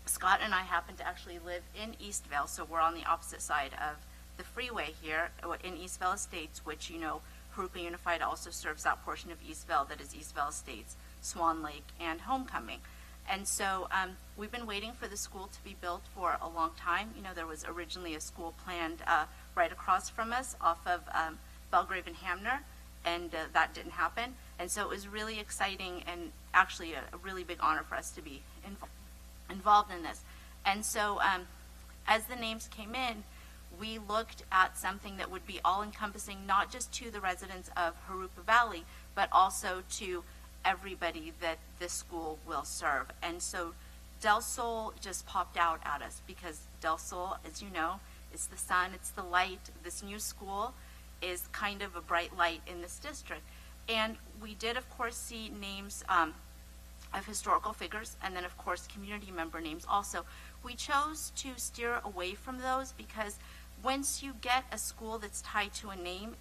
Scott and I happen to actually live in Eastvale, so we're on the opposite side of the freeway here in Eastvale Estates, which, you know, Jurupa Unified also serves that portion of Eastvale that is Eastvale Estates, Swan Lake, and Homecoming. And so we've been waiting for the school to be built for a long time. You know, there was originally a school planned right across from us off of Belgrave and Hamner, and that didn't happen. And so it was really exciting and actually a really big honor for us to be involved in this. And so as the names came in, we looked at something that would be all-encompassing, not just to the residents of Jurupa Valley, but also to everybody that this school will serve. And so Del Sol just popped out at us because Del Sol, as you know, is the sun, it's the light. This new school is kind of a bright light in this district. And we did, of course, see names of historical figures, and then, of course, community member names also. We chose to steer away from those because once you get a school that's tied to a name,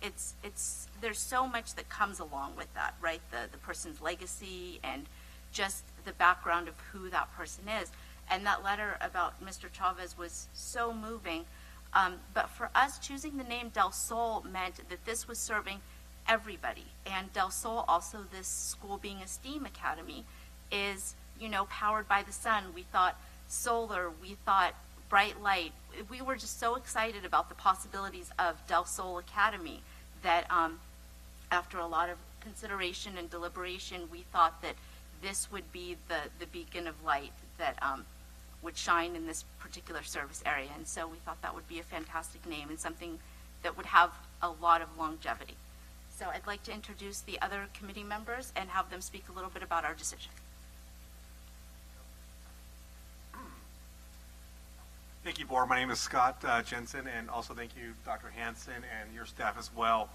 there's so much that comes along with that, right? The person's legacy and just the background of who that person is. And that letter about Mr. Chavez was so moving. But for us, choosing the name Del Sol meant that this was serving everybody. And Del Sol, also this school being a STEAM academy, is, you know, powered by the sun. We thought solar, we thought bright light. We were just so excited about the possibilities of Del Sol Academy that after a lot of consideration and deliberation, we thought that this would be the beacon of light that would shine in this particular service area. And so we thought that would be a fantastic name and something that would have a lot of longevity. So I'd like to introduce the other committee members and have them speak a little bit about our decision. Thank you, Board. My name is Scott Jensen, and also thank you, Dr. Hansen, and your staff as well.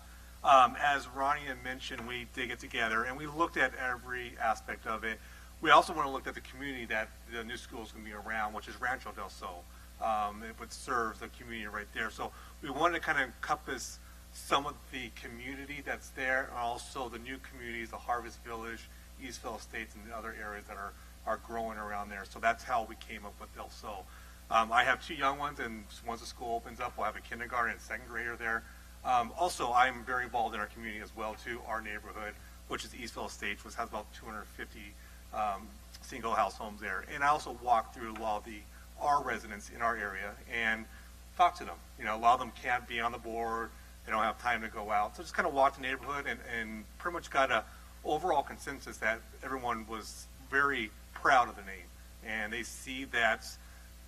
As Ronnie had mentioned, we did get together, and we looked at every aspect of it. We also want to look at the community that the new school is going to be around, which is Rancho del Sol. It would serve the community right there. So we wanted to kind of encompass some of the community that's there, and also the new communities, the Harvest Village, Eastville Estates, and the other areas that are growing around there. So that's how we came up with Del Sol. I have two young ones, and once the school opens up, we'll have a kindergarten and second grader there. Also, I'm very involved in our community as well, too. Our neighborhood, which is Eastville Estates, which has about 250 single house homes there. And I also walk through a lot of our residents in our area and talk to them. You know, a lot of them can't be on the board. They don't have time to go out. So just kind of walk the neighborhood and pretty much got a overall consensus that everyone was very proud of the name. And they see that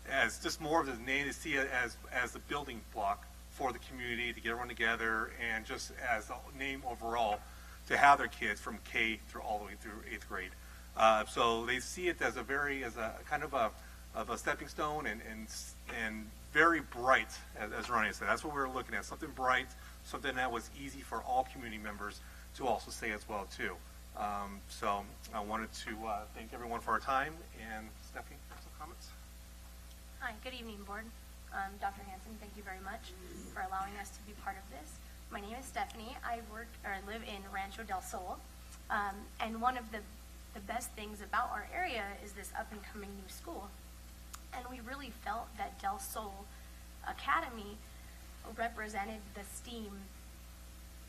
as just more of the name, they see it as the building block for the community to get everyone together, and just as a name overall to have their kids from K through all the way through 8th grade. So they see it as a kind of a stepping stone and very bright, as Ronnie said. That's what we were looking at, something bright, something that was easy for all community members to also say as well too. So I wanted to thank everyone for our time, and Stephanie, some comments? Hi, good evening, Board. Dr. Hansen, thank you very much for allowing us to be part of this. My name is Stephanie. I live in Rancho del Sol, and one of the best things about our area is this up-and-coming new school. And we really felt that Del Sol Academy represented the STEAM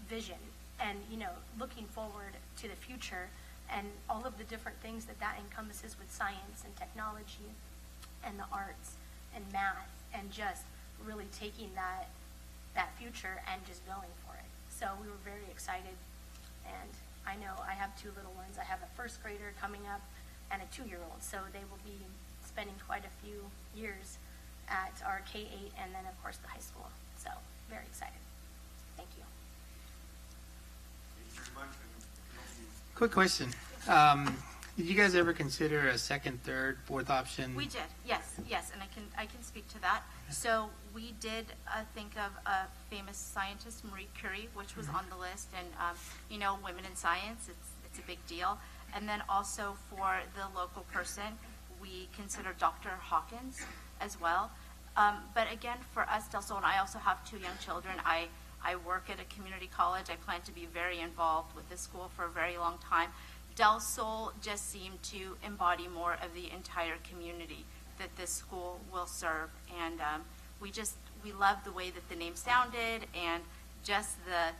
vision and, you know, looking forward to the future and all of the different things that encompasses with science and technology and the arts and math, and just really taking that future and just going for it. So we were very excited, and I know I have two little ones. I have a first grader coming up and a 2-year-old, so they will be spending quite a few years at our K-8 and then of course the high school. So very excited. Thank you. Quick question. Did you guys ever consider a second, third, fourth option? We did, yes, and I can speak to that. So we did think of a famous scientist, Marie Curie, which was on the list, and you know, women in science, it's a big deal. And then also for the local person, we considered Dr. Hawkins as well. But again, for us, Del Sol, and I also have 2 young children. I work at a community college. I plan to be very involved with this school for a very long time. Del Sol just seemed to embody more of the entire community that this school will serve. And we love the way that the name sounded, and just the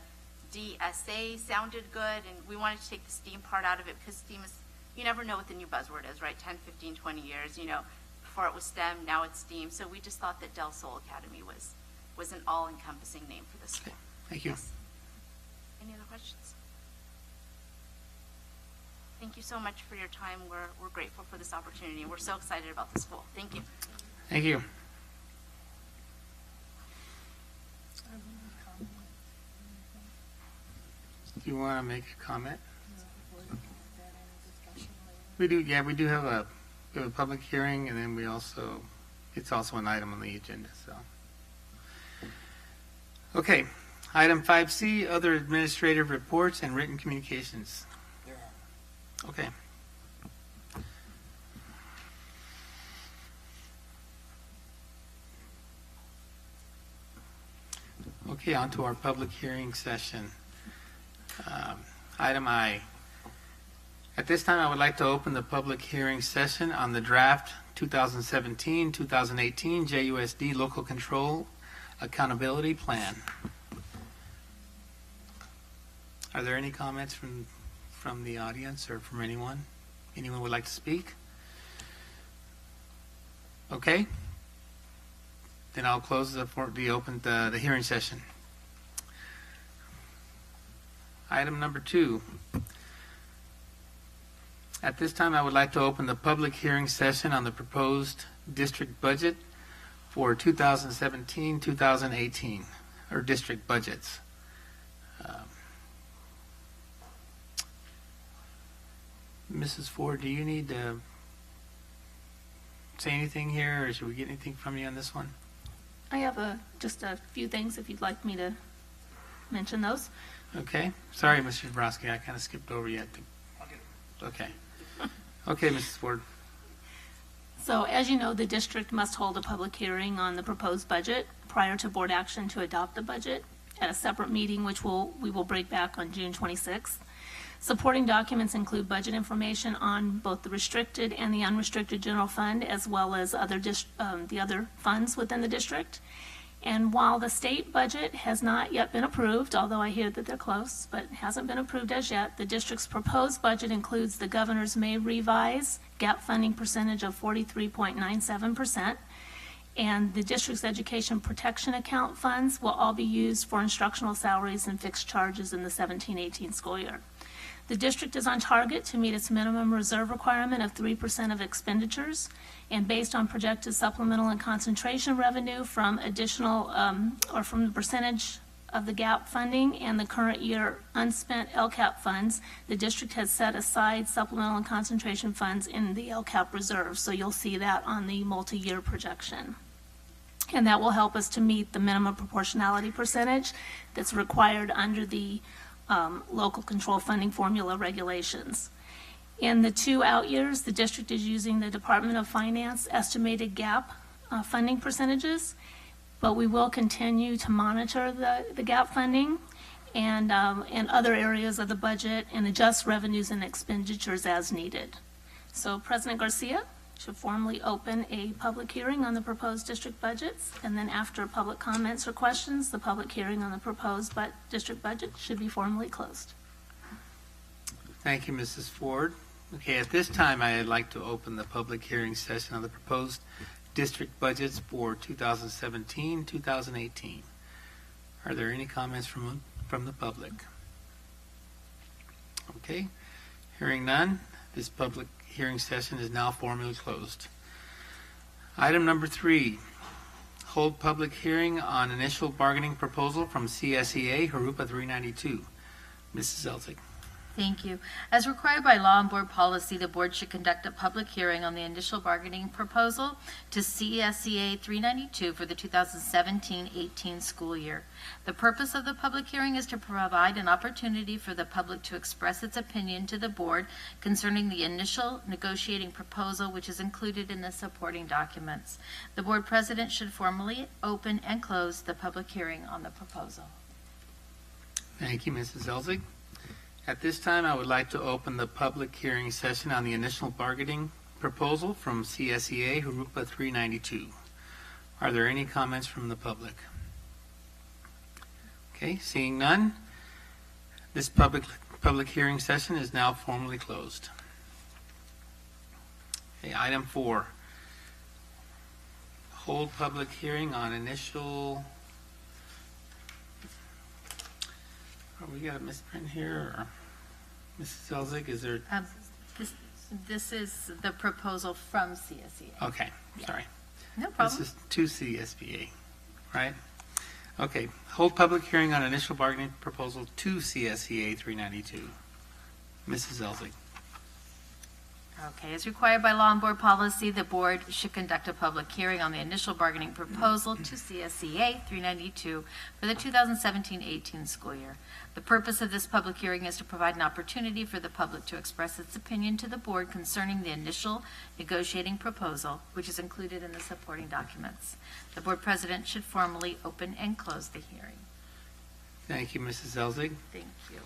DSA sounded good. And we wanted to take the STEAM part out of it, because STEAM is, you never know what the new buzzword is, right? 10, 15, 20 years, you know, before it was STEM, now it's STEAM. So we just thought that Del Sol Academy was an all-encompassing name for the school. Thank you. Yes. Any other questions? Thank you so much for your time. We're grateful for this opportunity. We're so excited about the school. Thank you. Thank you. Do you want to make a comment? We do, yeah, we do have a public hearing, and then it's also an item on the agenda, so. Okay, item 5C, other administrative reports and written communications. Okay. Okay, on to our public hearing session. Item I, At this time, I would like to open the public hearing session on the draft 2017-2018 JUSD Local Control Accountability Plan. Are there any comments from the audience or from anyone? Anyone would like to speak? Okay. Then I'll close the hearing session. Item number 2. At this time, I would like to open the public hearing session on the proposed district budget for 2017-2018, or district budgets. Mrs. Ford, do you need to say anything here, or should we get anything from you on this one? I have just a few things if you'd like me to mention those. Okay. Sorry, Mr. Zabrowski, I kind of skipped over you. Okay. Okay, Mrs. Ford. So as you know, the district must hold a public hearing on the proposed budget prior to board action to adopt the budget at a separate meeting, which we will break back on June 26th. Supporting documents include budget information on both the restricted and the unrestricted general fund, as well as the other funds within the district. And while the state budget has not yet been approved, although I hear that they're close, but hasn't been approved as yet, the district's proposed budget includes the governor's May revise gap funding percentage of 43.97%, and the district's education protection account funds will all be used for instructional salaries and fixed charges in the 17-18 school year. The district is on target to meet its minimum reserve requirement of 3% of expenditures, and based on projected supplemental and concentration revenue from additional, or from the percentage of the GAP funding and the current year unspent LCAP funds, the district has set aside supplemental and concentration funds in the LCAP reserve, so you'll see that on the multi-year projection. And that will help us to meet the minimum proportionality percentage that's required under the local control funding formula regulations. In the 2 out years, the district is using the Department of Finance estimated gap funding percentages, but we will continue to monitor the gap funding and other areas of the budget and adjust revenues and expenditures as needed. So President Garcia should formally open a public hearing on the proposed district budgets, and then after public comments or questions, the public hearing on the proposed district budget should be formally closed. Thank you, Mrs. Ford. Okay, at this time, I'd like to open the public hearing session on the proposed district budgets for 2017-2018. Are there any comments from the public? Okay, hearing none, this public hearing session is now formally closed. Item number 3, hold public hearing on initial bargaining proposal from CSEA, Jurupa 392. Mrs. Zelzig. Thank you. As required by law and board policy, the board should conduct a public hearing on the initial bargaining proposal to CSEA 392 for the 2017-18 school year. The purpose of the public hearing is to provide an opportunity for the public to express its opinion to the board concerning the initial negotiating proposal, which is included in the supporting documents. The board president should formally open and close the public hearing on the proposal. Thank you, Mrs. Zelzig. At this time, I would like to open the public hearing session on the initial bargaining proposal from CSEA, Jurupa 392. Are there any comments from the public? Okay, seeing none, this public hearing session is now formally closed. Okay, item 4, hold public hearing on initial. We got a misprint here, or Mrs. Zelzig, is there? This is the proposal from CSEA. Okay, sorry. No problem. This is to CSBA, right? Okay, hold public hearing on initial bargaining proposal to CSEA 392. Mrs. Zelzig. Okay, as required by law and board policy, the board should conduct a public hearing on the initial bargaining proposal to CSEA 392 for the 2017-18 school year. The purpose of this public hearing is to provide an opportunity for the public to express its opinion to the board concerning the initial negotiating proposal, which is included in the supporting documents. The board president should formally open and close the hearing. Thank you, Mrs. Zelzig. Thank you.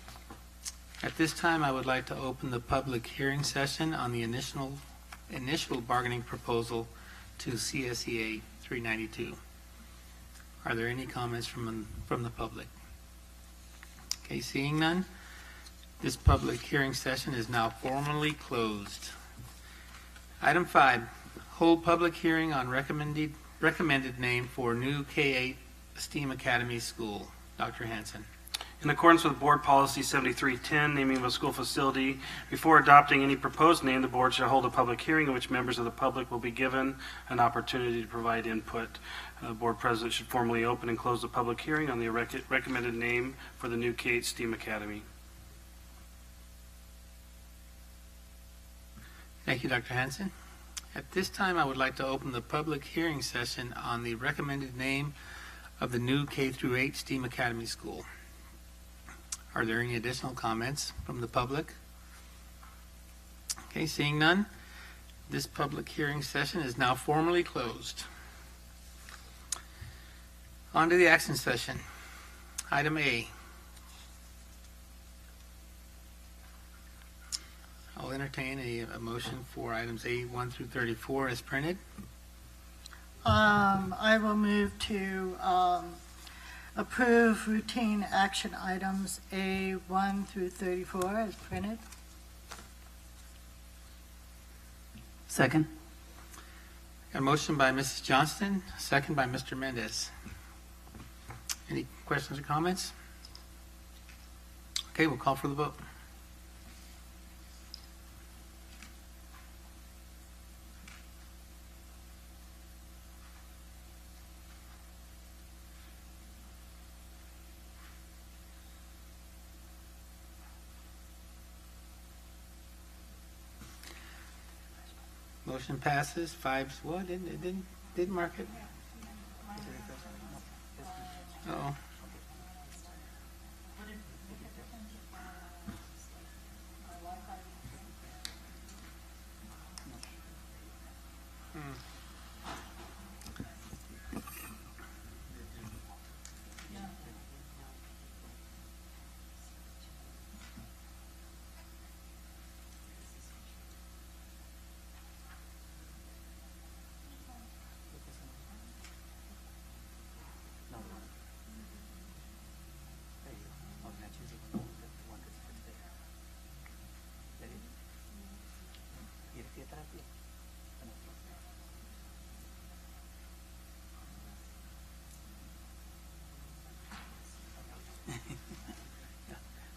At this time, I would like to open the public hearing session on the initial bargaining proposal to CSEA 392. Are there any comments from the public? Okay, seeing none, this public hearing session is now formally closed. Item 5, hold public hearing on recommended name for new K-8 STEAM Academy School. Dr. Hanson. In accordance with Board Policy 7310, naming of a school facility, before adopting any proposed name, the board shall hold a public hearing in which members of the public will be given an opportunity to provide input. Board President should formally open and close the public hearing on the recommended name for the new K-8 STEAM Academy. Thank you, Dr. Hanson. At this time, I would like to open the public hearing session on the recommended name of the new K-8 STEAM Academy School. Are there any additional comments from the public? Okay, seeing none, this public hearing session is now formally closed. On to the action session. Item A. I'll entertain a motion for items A1 through 34 as printed. I will move to approve routine action items A1 through 34 as printed. Second. A motion by Mrs. Johnston, second by Mr. Mendez. Any questions or comments? Okay, we'll call for the vote. Motion passes 5. What? It didn't mark it. Uh-oh.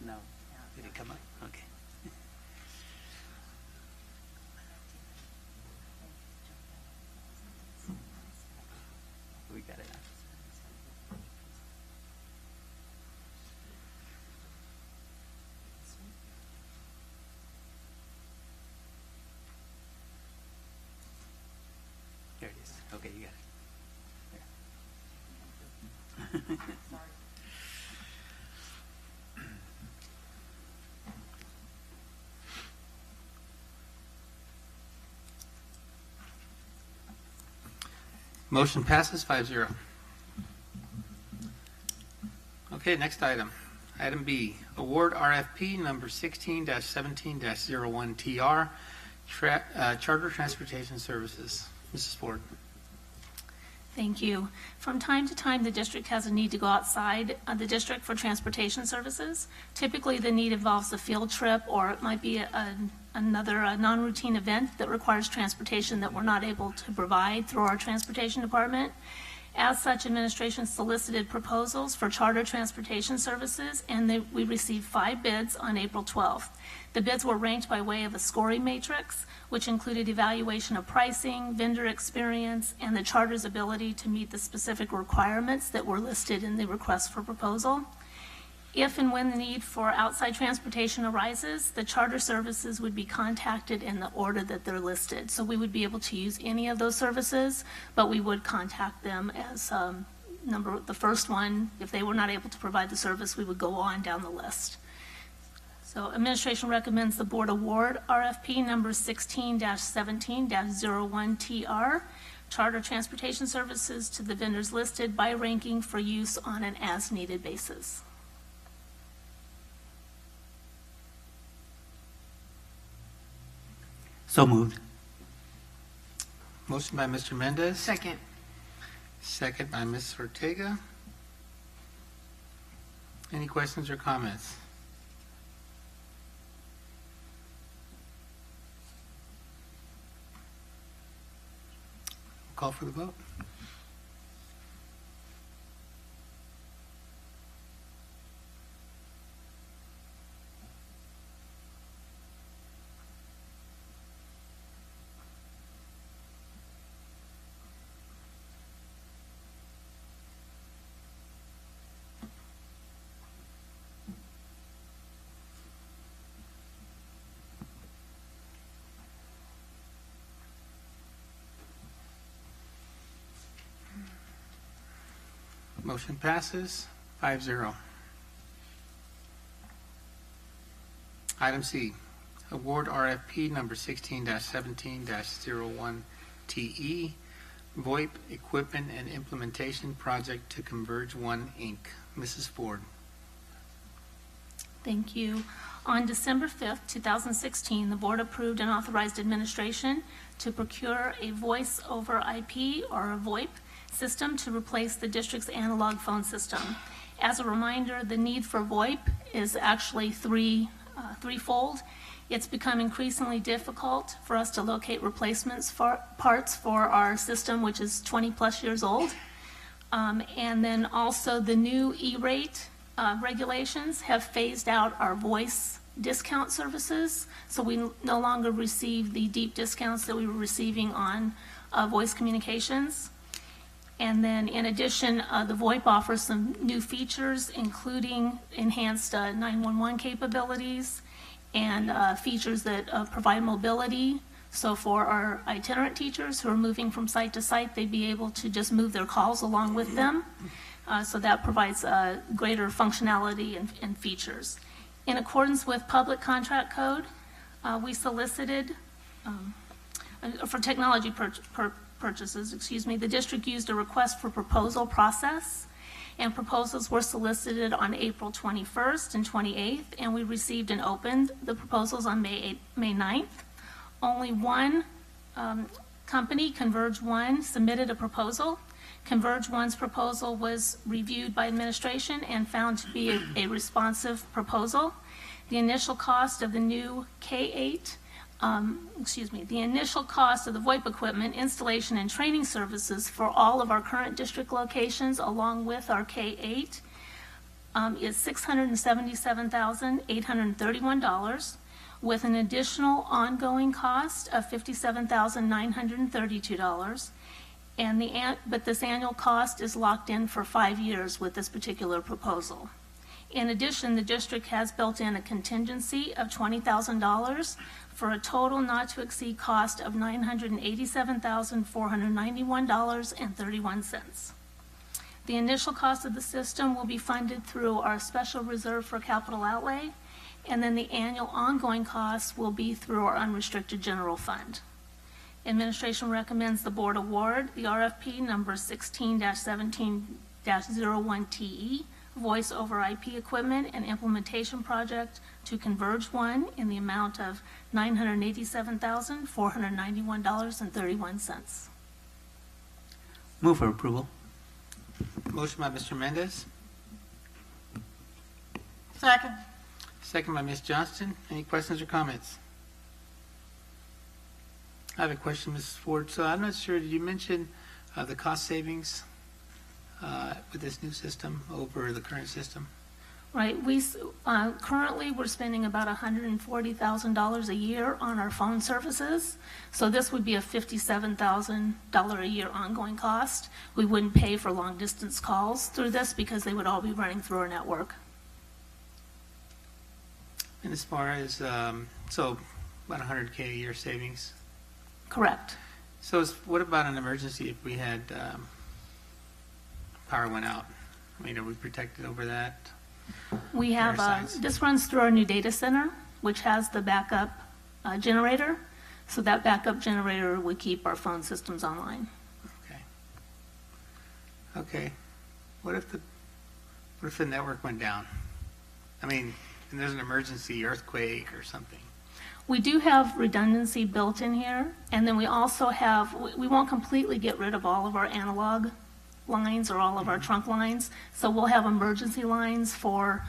No. Did it come up? Okay. We got it. There it is. Okay, you got it. There. Motion passes 5-0. Okay, next item. Item B, award RFP number 16-17-01TR, Charter Transportation Services. Mrs. Ford. Thank you. From time to time, the district has a need to go outside the district for transportation services. Typically, the need involves a field trip, or it might be another non-routine event that requires transportation that we're not able to provide through our transportation department. As such, administration solicited proposals for charter transportation services, and we received 5 bids on April 12th. The bids were ranked by way of a scoring matrix, which included evaluation of pricing, vendor experience, and the charter's ability to meet the specific requirements that were listed in the request for proposal. If and when the need for outside transportation arises, the charter services would be contacted in the order that they're listed. So we would be able to use any of those services, but we would contact them as the first one. If they were not able to provide the service, we would go on down the list. So administration recommends the board award RFP number 16-17-01TR, charter transportation services to the vendors listed by ranking for use on an as-needed basis. So moved. Motion by Mr. Mendez. Second. Second by Ms. Ortega. Any questions or comments? Call for the vote. Motion passes 5-0. Item C, award RFP number 16-17-01TE, VoIP Equipment and Implementation Project to Converge One, Inc. Mrs. Ford. Thank you. On December 5th, 2016, the board approved and authorized administration to procure a voice over IP, or a VoIP, system to replace the district's analog phone system. As a reminder, the need for VoIP is actually threefold. It's become increasingly difficult for us to locate replacements for parts for our system, which is 20-plus years old. And then also the new E-rate regulations have phased out our voice discount services, so we no longer receive the deep discounts that we were receiving on voice communications. And then in addition, the VoIP offers some new features, including enhanced 911 capabilities and features that provide mobility. So for our itinerant teachers who are moving from site to site, they'd be able to just move their calls along with them. So that provides greater functionality and features. In accordance with Public Contract Code, we solicited, for technology purchases, the district used a request for proposal process, and proposals were solicited on April 21st and 28th, and we received and opened the proposals on May 9th. Only one company, Converge One, submitted a proposal. Converge One's proposal was reviewed by administration and found to be a responsive proposal. The initial cost of the new K8 the initial cost of the VoIP equipment, installation, and training services for all of our current district locations, along with our K8, is $677,831, with an additional ongoing cost of $57,932. But this annual cost is locked in for 5 years with this particular proposal. In addition, the district has built in a contingency of $20,000 for a total not to exceed cost of $987,491.31. The initial cost of the system will be funded through our special reserve for capital outlay, and then the annual ongoing costs will be through our unrestricted general fund. Administration recommends the board award the RFP number 16-17-01TE, Voice over IP Equipment and Implementation Project to Converge One in the amount of $987,491.31. Move for approval. Motion by Mr. Mendez. Second. Second by Ms. Johnston. Any questions or comments? I have a question, Mrs. Ford. So I'm not sure, did you mention the cost savings with this new system over the current system? Right. We currently we're spending about $140,000 a year on our phone services. So this would be a $57,000 a year ongoing cost. We wouldn't pay for long distance calls through this because they would all be running through our network. And as far as, so about $100K a year savings? Correct. So what about an emergency if we had power went out? I mean, are we protected over that? We have, this runs through our new data center, which has the backup generator. So that backup generator would keep our phone systems online. Okay. What if the network went down? I mean, and there's an emergency earthquake or something. We do have redundancy built in here, and then we also have, we won't completely get rid of all of our analog lines or all of our trunk lines, so we'll have emergency lines for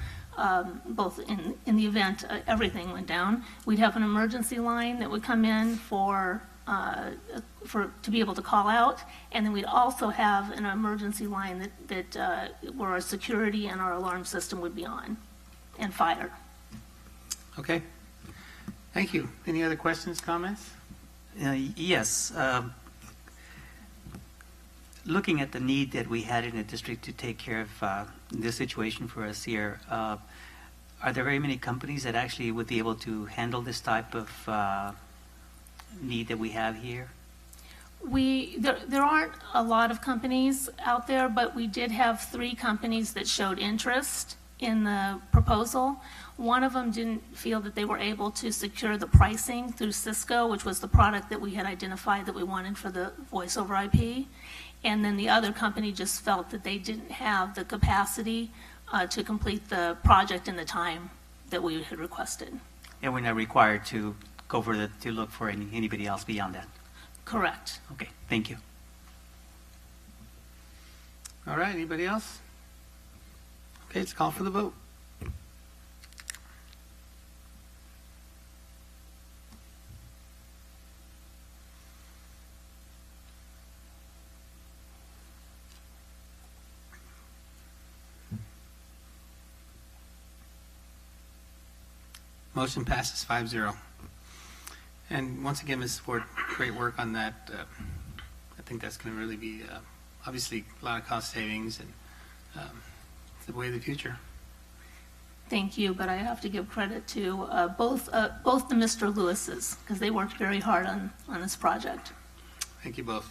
both in the event everything went down. We'd have an emergency line that would come in for to be able to call out, and then we'd also have an emergency line that where our security and our alarm system would be on and fire. Okay. Thank you. Any other questions, comments? Yes. Looking at the need that we had in the district to take care of this situation for us here, are there very many companies that actually would be able to handle this type of need that we have here? There aren't a lot of companies out there, but we did have 3 companies that showed interest in the proposal. One of them didn't feel that they were able to secure the pricing through Cisco, which was the product that we had identified that we wanted for the voice over IP. And then the other company just felt that they didn't have the capacity to complete the project in the time that we had requested. And we're not required to go further to look for anybody else beyond that? Correct. Okay, thank you. All right, anybody else? Okay, let's call for the vote. Motion passes 5-0. And once again, Ms. Ford, great work on that. I think that's going to really be, obviously, a lot of cost savings, and it's the way of the future. Thank you, but I have to give credit to both the Mr. Lewises, because they worked very hard on this project. Thank you both.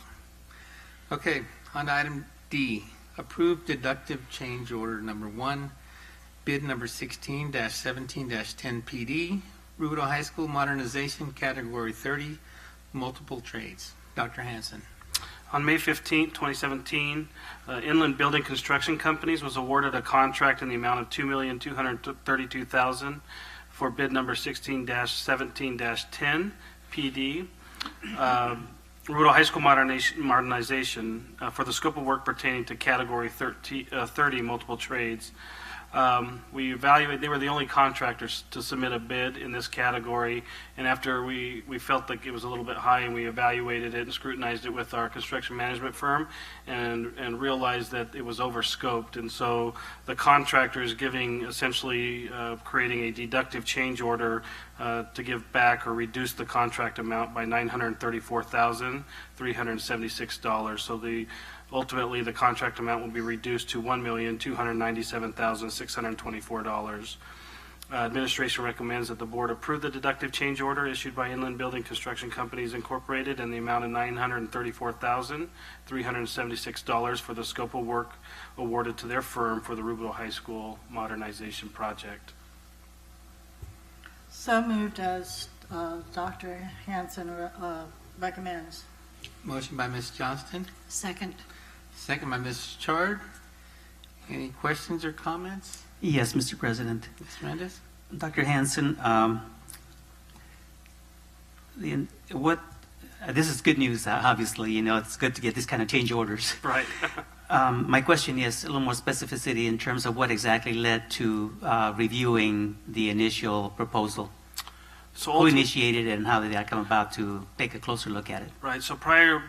Okay, on to item D, approved deductive change order number 1, bid number 16-17-10 PD, Rubidoux High School modernization, category 30, multiple trades. Dr. Hanson. On May 15, 2017, Inland Building Construction Companies was awarded a contract in the amount of $2,232,000 for bid number 16-17-10 PD. Rubidoux High School modernization for the scope of work pertaining to category 30 multiple trades. We evaluated, they were the only contractors to submit a bid in this category, and after we felt like it was a little bit high, and we evaluated it and scrutinized it with our construction management firm and realized that it was over scoped. And so the contractor is giving, essentially creating a deductive change order to give back or reduce the contract amount by $934,376. So ultimately, the contract amount will be reduced to $1,297,624. Administration recommends that the board approve the deductive change order issued by Inland Building Construction Companies Incorporated in the amount of $934,376 for the scope of work awarded to their firm for the Rubidoux High School modernization project. So moved as Dr. Hanson recommends. Motion by Ms. Johnston. Second. Second by Ms. Chard. Any questions or comments? Yes, Mr. President. Ms. Mendez? Dr. Hanson, this is good news, obviously. You know, it's good to get this kind of change orders. Right. My question is a little more specificity in terms of what exactly led to reviewing the initial proposal. So who initiated it and how did that come about to take a closer look at it? Right. So prior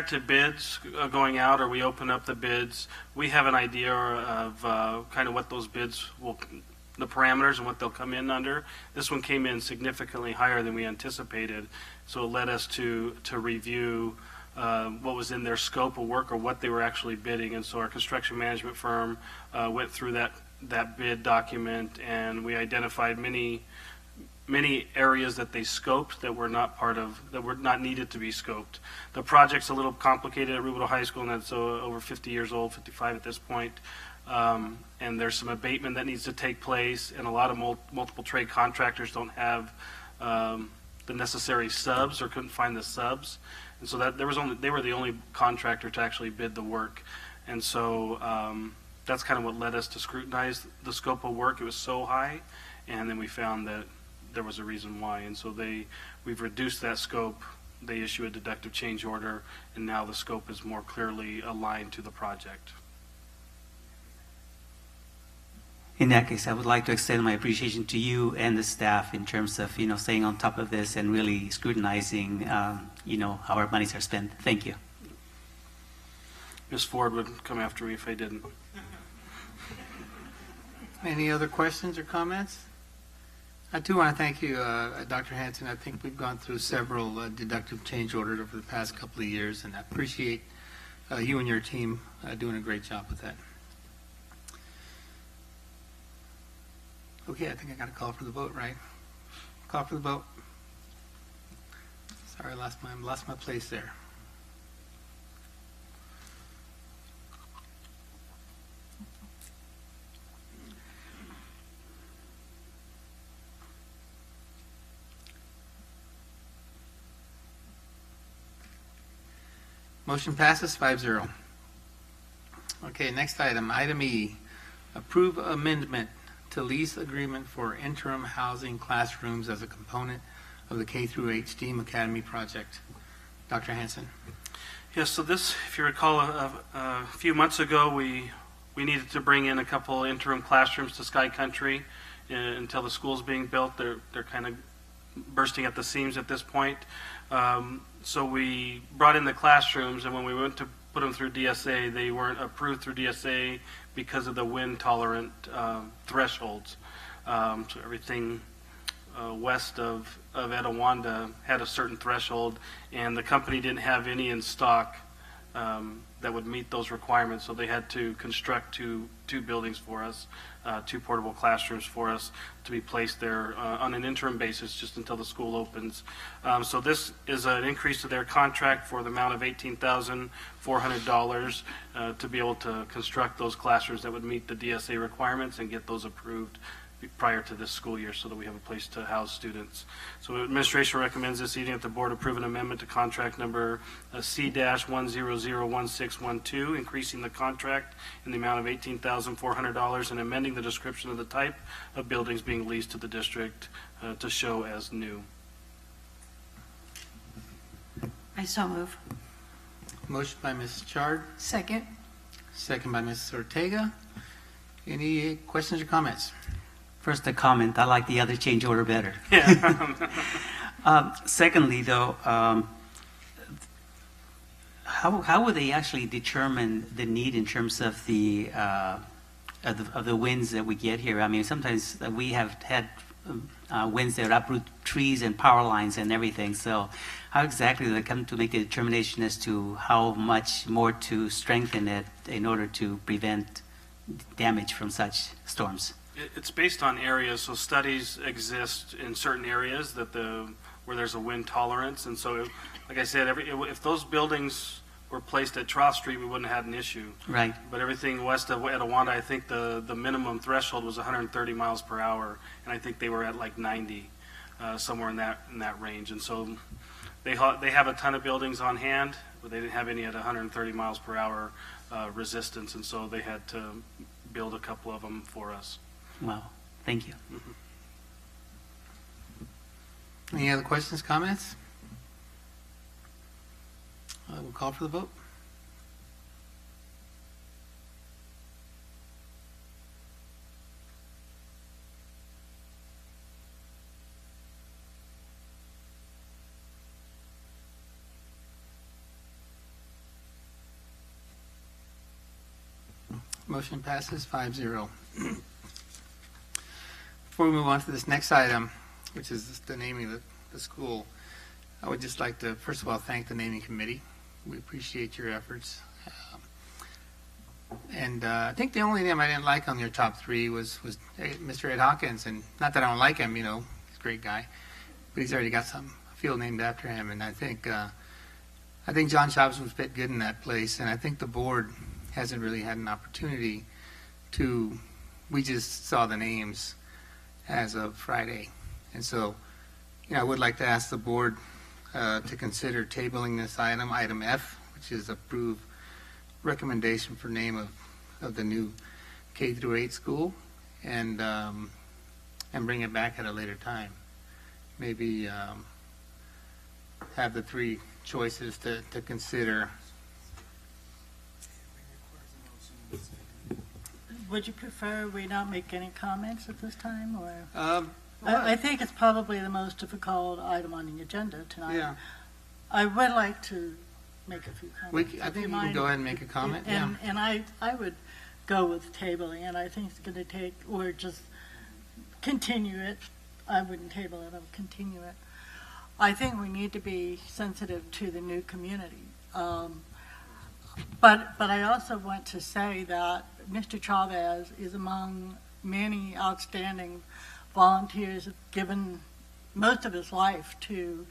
to bids going out, or we open up the bids, we have an idea of kind of what those bids will, the parameters and what they'll come in under. This one came in significantly higher than we anticipated, so it led us to review what was in their scope of work or what they were actually bidding. And so our construction management firm went through that bid document, and we identified many areas that they scoped that were not needed to be scoped. The project's a little complicated at Rubidoux High School, and it's over 50 years old, 55 at this point. And there's some abatement that needs to take place, and a lot of multiple trade contractors don't have the necessary subs or couldn't find the subs. And so they were the only contractor to actually bid the work. And so that's kind of what led us to scrutinize the scope of work. It was so high, and then we found that there was a reason why. And so we've reduced that scope. They issue a deductive change order, and now the scope is more clearly aligned to the project. In that case, I would like to extend my appreciation to you and the staff in terms of, staying on top of this and really scrutinizing, how our monies are spent. Thank you. Ms. Ford would come after me if I didn't. Any other questions or comments? I do want to thank you, Dr. Hanson. I think we've gone through several deductive change orders over the past couple of years, and I appreciate you and your team doing a great job with that. Okay, I think I got to call for the vote, right? Call for the vote. Sorry, I lost my place there. Motion passes 5-0. Okay, next item, item E, approve amendment to lease agreement for interim housing classrooms as a component of the K-8 STEAM Academy project. Dr. Hanson. Yes, so this, if you recall, a few months ago, we needed to bring in a couple interim classrooms to Sky Country until the school's being built. They're kind of bursting at the seams at this point. So we brought in the classrooms, and when we went to put them through DSA, they weren't approved through DSA because of the wind tolerant thresholds. So everything west of Etowanda had a certain threshold, and the company didn't have any in stock that would meet those requirements. So they had to construct two buildings for us, two portable classrooms for us to be placed there on an interim basis just until the school opens. So this is an increase to their contract for the amount of $18,400 to be able to construct those classrooms that would meet the DSA requirements and get those approved prior to this school year so that we have a place to house students. So administration recommends this evening that the board approve an amendment to contract number C-1001612, increasing the contract in the amount of $18,400 and amending the description of the type of buildings being leased to the district to show as new. I so move. Motion by Mrs. Chard. Second. Second by Mrs. Ortega. Any questions or comments? First, a comment. I like the other change order better. Yeah. Secondly, though, how would they actually determine the need in terms of the winds that we get here? I mean, sometimes we have had winds that uproot trees and power lines and everything. So, how exactly do they come to make a determination as to how much more to strengthen it in order to prevent damage from such storms? It's based on areas, so studies exist in certain areas where there's a wind tolerance, and so, like I said, if those buildings were placed at Trough Street, we wouldn't have had an issue. Right. But everything west of Etowanda, I think the minimum threshold was 130 miles per hour, and I think they were at like 90, somewhere in that range. And so they have a ton of buildings on hand, but they didn't have any at 130 miles per hour resistance, and so they had to build a couple of them for us. Wow, thank you. Mm-hmm. Any other questions, comments? We'll call for the vote. Motion passes 5-0. Before we move on to this next item, which is the naming of the school, I would just like to, first of all, thank the naming committee. We appreciate your efforts. And I think the only name I didn't like on your top three was Mr. Ed Hawkins. And not that I don't like him, he's a great guy, but he's already got a field named after him. And I think John Shops would fit good in that place. And I think the board hasn't really had an opportunity we just saw the names as of Friday. And so, I would like to ask the board to consider tabling this item F, which is approve recommendation for name of the new K-8 school, and bring it back at a later time. maybe have the three choices to consider. Would you prefer we not make any comments at this time, or? Well, I think it's probably the most difficult item on the agenda tonight. Yeah. I would like to make a few comments. I if think you you can mind. go ahead and make a comment, yeah. And I would go with tabling, and I think it's going to take, or just continue it. I wouldn't table it, I would continue it. I think we need to be sensitive to the new community. But I also want to say that Mr. Chavez is among many outstanding volunteers, given most of his life to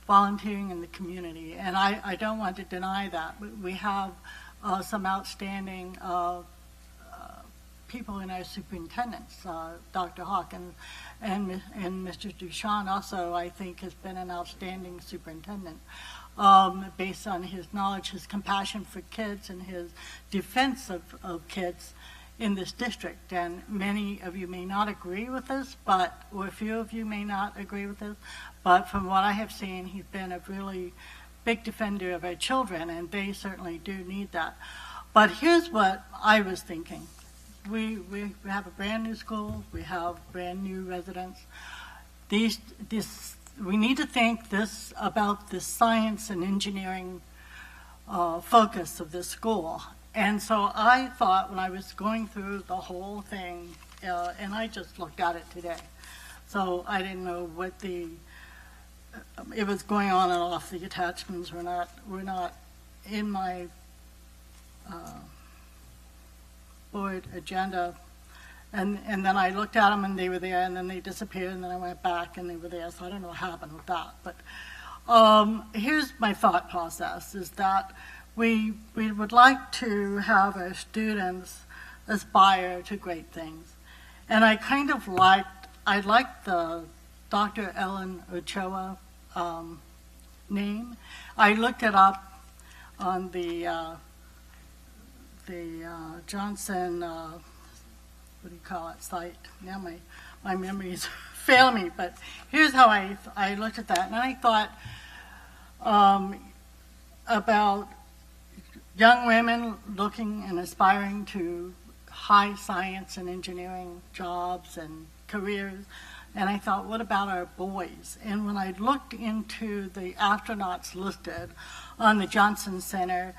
volunteering in the community, and I don't want to deny that. We have some outstanding people in our superintendents, Dr. Hawk and Mr. Duchamp also, I think, has been an outstanding superintendent based on his knowledge, his compassion for kids, and his defense of kids in this district. And many of you may not agree with this, or a few of you may not agree with this, but from what I have seen, he's been a really big defender of our children, and they certainly do need that. But here's what I was thinking. We have a brand new school, we have brand new residents. We need to think about the science and engineering focus of this school. And so I thought, when I was going through the whole thing, and I just looked at it today, so I didn't know what it was going on and off. The attachments were not in my board agenda, and then I looked at them and they were there, and then they disappeared, and then I went back and they were there, so I don't know what happened with that. But here's my thought process, is that we would like to have our students aspire to great things. And I kind of liked the Dr. Ellen Ochoa name. I looked it up on the Johnson, what do you call it, site. Now my memories fail me, but here's how I looked at that. And I thought about young women looking and aspiring to high science and engineering jobs and careers. And I thought, what about our boys? And when I looked into the astronauts listed on the Johnson Center,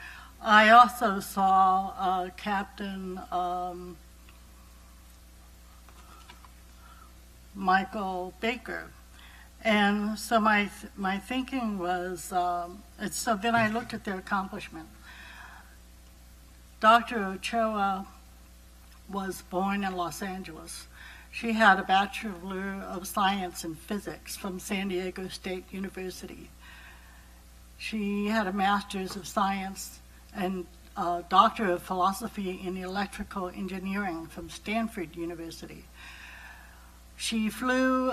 I also saw Captain Michael Baker. And so my thinking was, so then I looked at their accomplishment. Dr. Ochoa was born in Los Angeles. She had a Bachelor of Science in Physics from San Diego State University. She had a Master's of Science and a Doctor of Philosophy in Electrical Engineering from Stanford University. She flew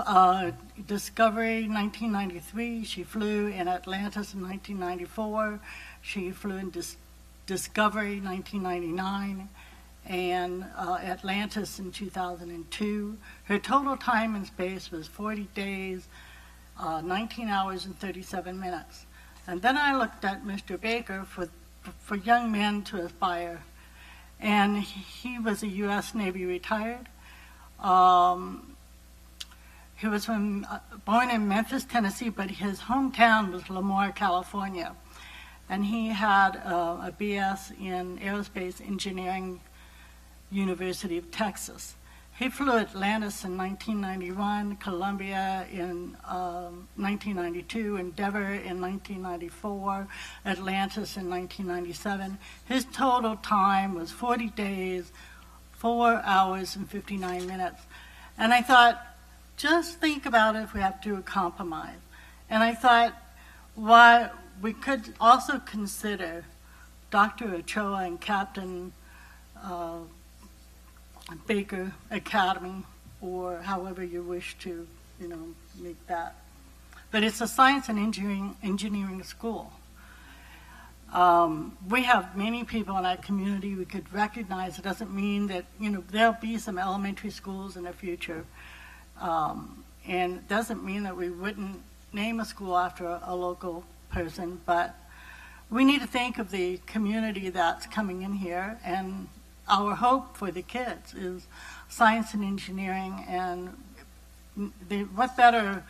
Discovery in 1993. She flew in Atlantis in 1994. She flew in Discovery 1999 and Atlantis in 2002. Her total time in space was 40 days, 19 hours and 37 minutes. And then I looked at Mr. Baker for young men to aspire, and he was a U.S. Navy retired. He was born in Memphis, Tennessee, but his hometown was Lemoore, California. And he had a BS in Aerospace Engineering, University of Texas. He flew Atlantis in 1991, Columbia in 1992, Endeavour in 1994, Atlantis in 1997. His total time was 40 days, 4 hours and 59 minutes. And I thought, just think about it if we have to do a compromise. And I thought, why we could also consider Dr. Ochoa and Captain Baker Academy, or however you wish to, make that. But it's a science and engineering school. We have many people in our community we could recognize. It doesn't mean that, there'll be some elementary schools in the future. And it doesn't mean that we wouldn't name a school after a local person, but we need to think of the community that's coming in here, and our hope for the kids is science and engineering, and what better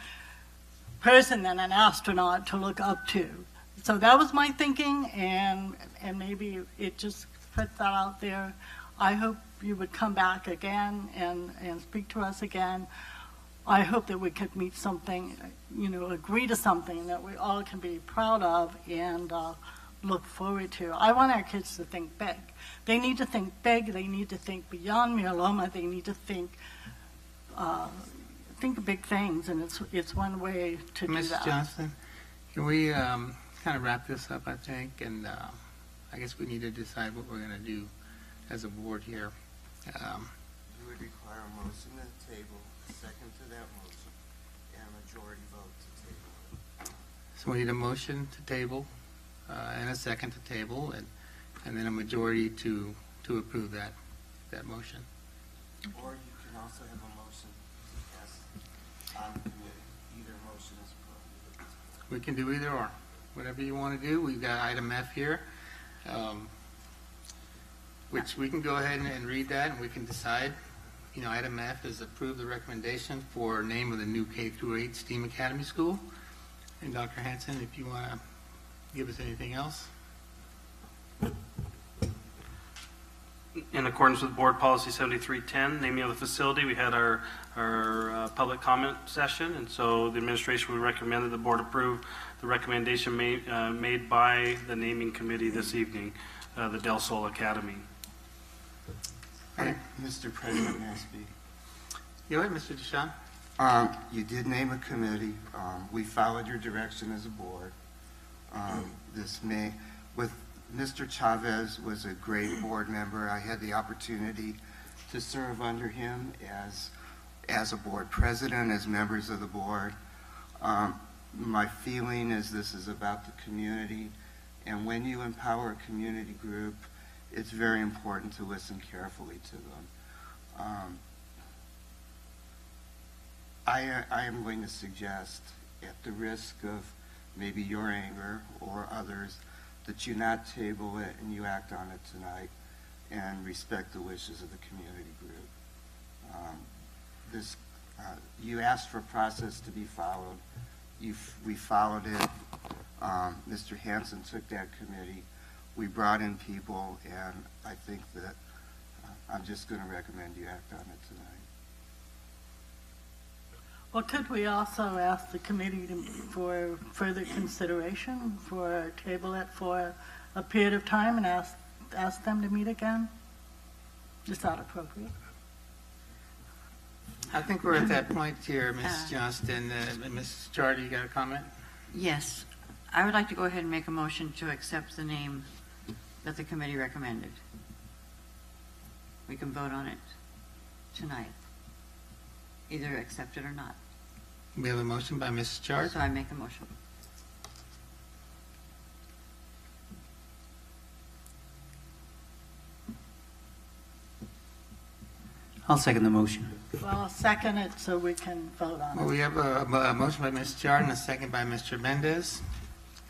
person than an astronaut to look up to? So that was my thinking, and maybe it just put that out there. I hope you would come back again and speak to us again. I hope that we could meet something, agree to something that we all can be proud of and look forward to. I want our kids to think big. They need to think big. They need to think beyond myeloma. They need to think big things, and it's one way to do Ms. that. Johnston, can we kind of wrap this up, I think, and I guess we need to decide what we're going to do as a board here. You would require a motion to table, a second to that motion, and a majority vote to table. So we need a motion to table and a second to table, and then a majority to approve that motion. Or you can also have a motion to pass on the committee. Either motion is appropriate. We can do either or. Whatever you want to do. We've got item F here, which we can go ahead and read that, and we can decide. Item F is approve the recommendation for name of the new K-8 STEAM Academy School. And Dr. Hanson, if you want to give us anything else. In accordance with Board Policy 7310, naming of the facility, we had our public comment session, and so the administration would recommend that the board approve the recommendation made by the naming committee this evening, the Del Sol Academy. Mr. President, may I speak? Go ahead, Mr. Deshawn. You did name a committee. We followed your direction as a board. With Mr. Chavez was a great board member. I had the opportunity to serve under him as a board president, as members of the board. My feeling is this is about the community, and when you empower a community group, it's very important to listen carefully to them. I am going to suggest, at the risk of maybe your anger or others, that you not table it and you act on it tonight and respect the wishes of the community group. You asked for a process to be followed. We followed it. Mr. Hanson took that committee. We brought in people, and I think that I'm just going to recommend you act on it tonight. Well, could we also ask the committee for further consideration, for table it for a period of time and ask them to meet again? Is that appropriate? I think we're at that point here, Ms. Johnston. Ms. Charter, you got a comment? Yes. I would like to go ahead and make a motion to accept the name that the committee recommended. We can vote on it tonight. Either accept it or not. We have a motion by Ms. Charter. So I make a motion. I'll second the motion. Well, I'll second it so we can vote on it. Well, we have a motion by Ms. Charter and a second by Mr. Mendez.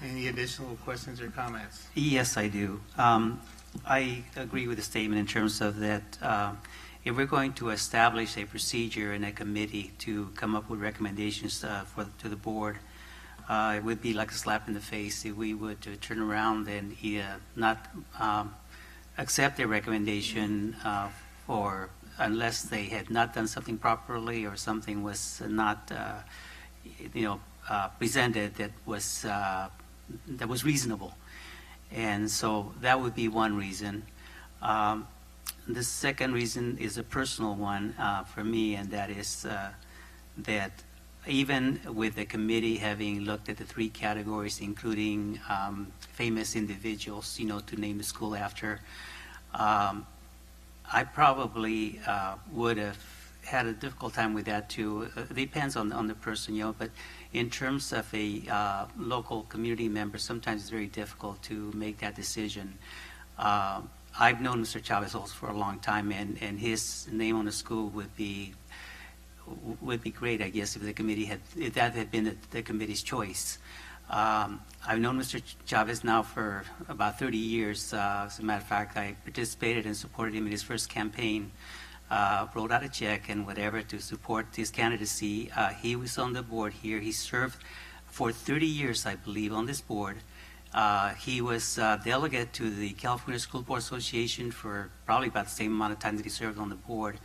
Any additional questions or comments? Yes, I do. I agree with the statement in terms of that if we're going to establish a procedure in a committee to come up with recommendations to the board, it would be like a slap in the face if we would turn around and not accept a recommendation unless they had not done something properly or something was not presented that was reasonable. And so that would be one reason. The second reason is a personal one for me, and that is that even with the committee having looked at the three categories, including famous individuals, to name the school after, I probably would have had a difficult time with that too. It depends on the person, but in terms of a local community member, sometimes it's very difficult to make that decision. I've known Mr. Chavez also for a long time, and his name on the school would be would be great, I guess, if that had been the committee's choice. I've known Mr. Chavez now for about 30 years. As a matter of fact, I participated and supported him in his first campaign, wrote out a check and whatever to support his candidacy. He was on the board here. He served for 30 years, I believe, on this board. He was delegate to the California School Board Association for probably about the same amount of time that he served on the board.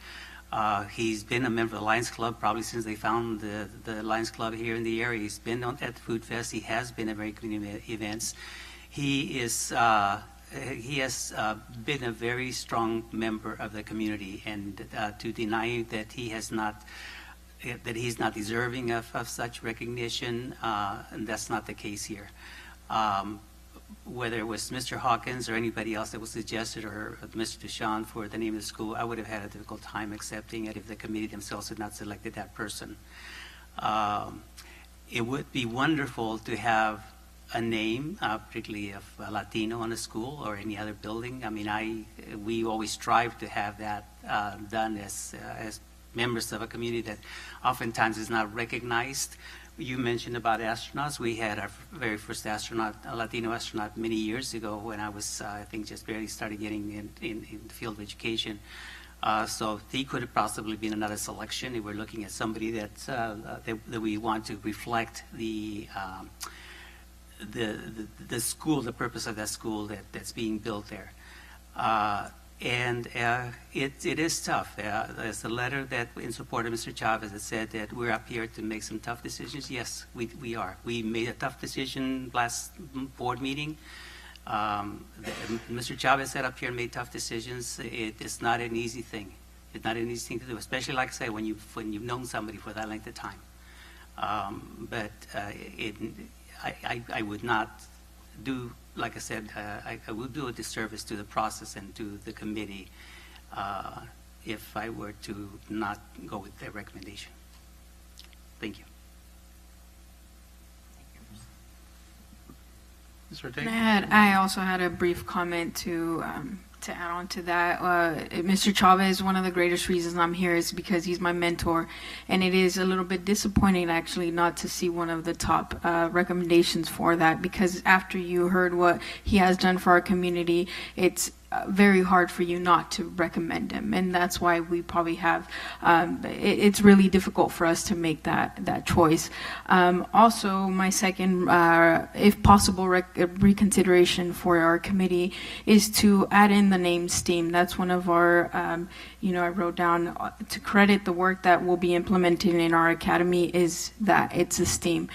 He's been a member of the Lions Club probably since they found the Lions Club here in the area. He's been at the Food Fest. He has been at very community events. He has been a very strong member of the community, and to deny that he's not deserving of such recognition, that's not the case here. Whether it was Mr. Hawkins or anybody else that was suggested, or Mr. Deshawn for the name of the school, I would have had a difficult time accepting it if the committee themselves had not selected that person. It would be wonderful to have a name, particularly of a Latino on a school or any other building. I mean, we always strive to have that done as members of a community that oftentimes is not recognized. You mentioned about astronauts. We had our very first astronaut, a Latino astronaut, many years ago when I was, I think, just barely started getting in the field of education. So he could have possibly been another selection if we're looking at somebody that we want to reflect the school, the purpose of that school that's being built there. It is tough. There's a letter that in support of Mr. Chavez that said that we're up here to make some tough decisions. Yes, we are. We made a tough decision last board meeting. Mr. Chavez sat up here and made tough decisions. It's not an easy thing. It's not an easy thing to do, especially, like I say, when you've known somebody for that length of time. I would not do, like I said, I would do a disservice to the process and to the committee if I were to not go with their recommendation. Thank you. Ms. Ortega? I also had a brief comment to add on to that. Mr. Chavez, one of the greatest reasons I'm here is because he's my mentor, and it is a little bit disappointing actually not to see one of the top recommendations for that, because after you heard what he has done for our community, it's very hard for you not to recommend him, and that's why we probably have it's really difficult for us to make that choice. Also, my second, if possible, reconsideration for our committee is to add in the name STEAM. That's one of our, I wrote down to credit the work that will be implemented in our academy is that it's a STEAM.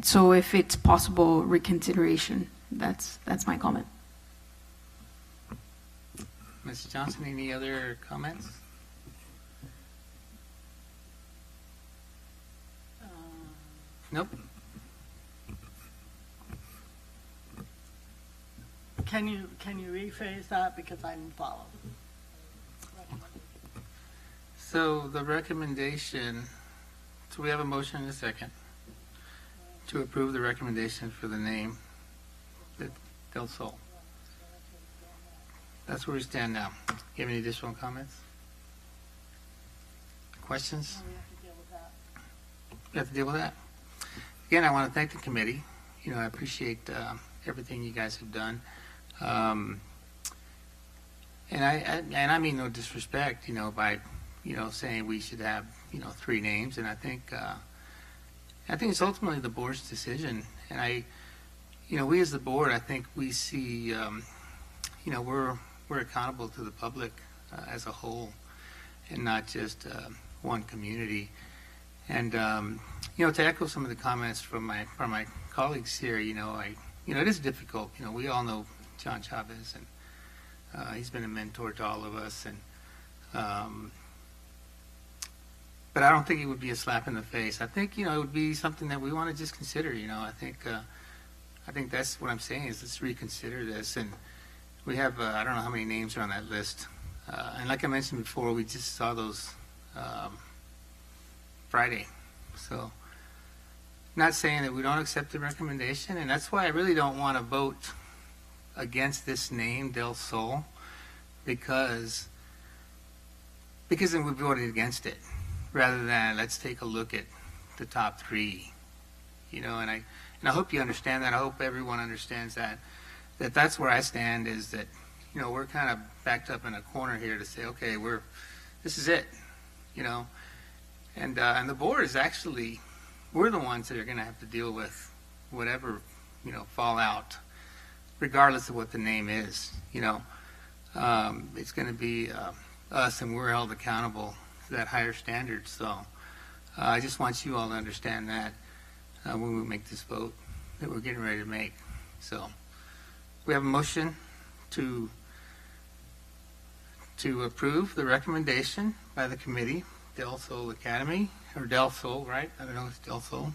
So if it's possible, reconsideration. That's my comment. Ms. Johnson, any other comments? Nope. Can you rephrase that, because I didn't follow? So the recommendation, so we have a motion and a second to approve the recommendation for the name Del Sol. That's where we stand now. Do you have any additional comments? Questions? We have to deal with that. Again, I want to thank the committee. I appreciate everything you guys have done. And I mean no disrespect, by, saying we should have, 3 names. And I think it's ultimately the board's decision. And we as the board, I think we see, we're accountable to the public as a whole, and not just one community. And to echo some of the comments from my colleagues here, it is difficult. We all know John Chavez, and he's been a mentor to all of us. And but I don't think it would be a slap in the face. I think it would be something that we want to just consider. I think that's what I'm saying is let's reconsider this. And we have, I don't know how many names are on that list. And like I mentioned before, we just saw those Friday. So, not saying that we don't accept the recommendation, and that's why I really don't want to vote against this name, Del Sol, because because then we voted against it, rather than let's take a look at the top three, and I hope you understand that. I hope everyone understands that's where I stand, is that, we're kind of backed up in a corner here to say, okay, this is it, and the board is actually, we're the ones that are going to have to deal with whatever, fallout, regardless of what the name is, it's going to be us, and we're held accountable to that higher standard. So I just want you all to understand that when we make this vote that we're getting ready to make. So we have a motion to approve the recommendation by the committee, Del Sol Academy, or Del Sol, right? I don't know, it's Del Sol.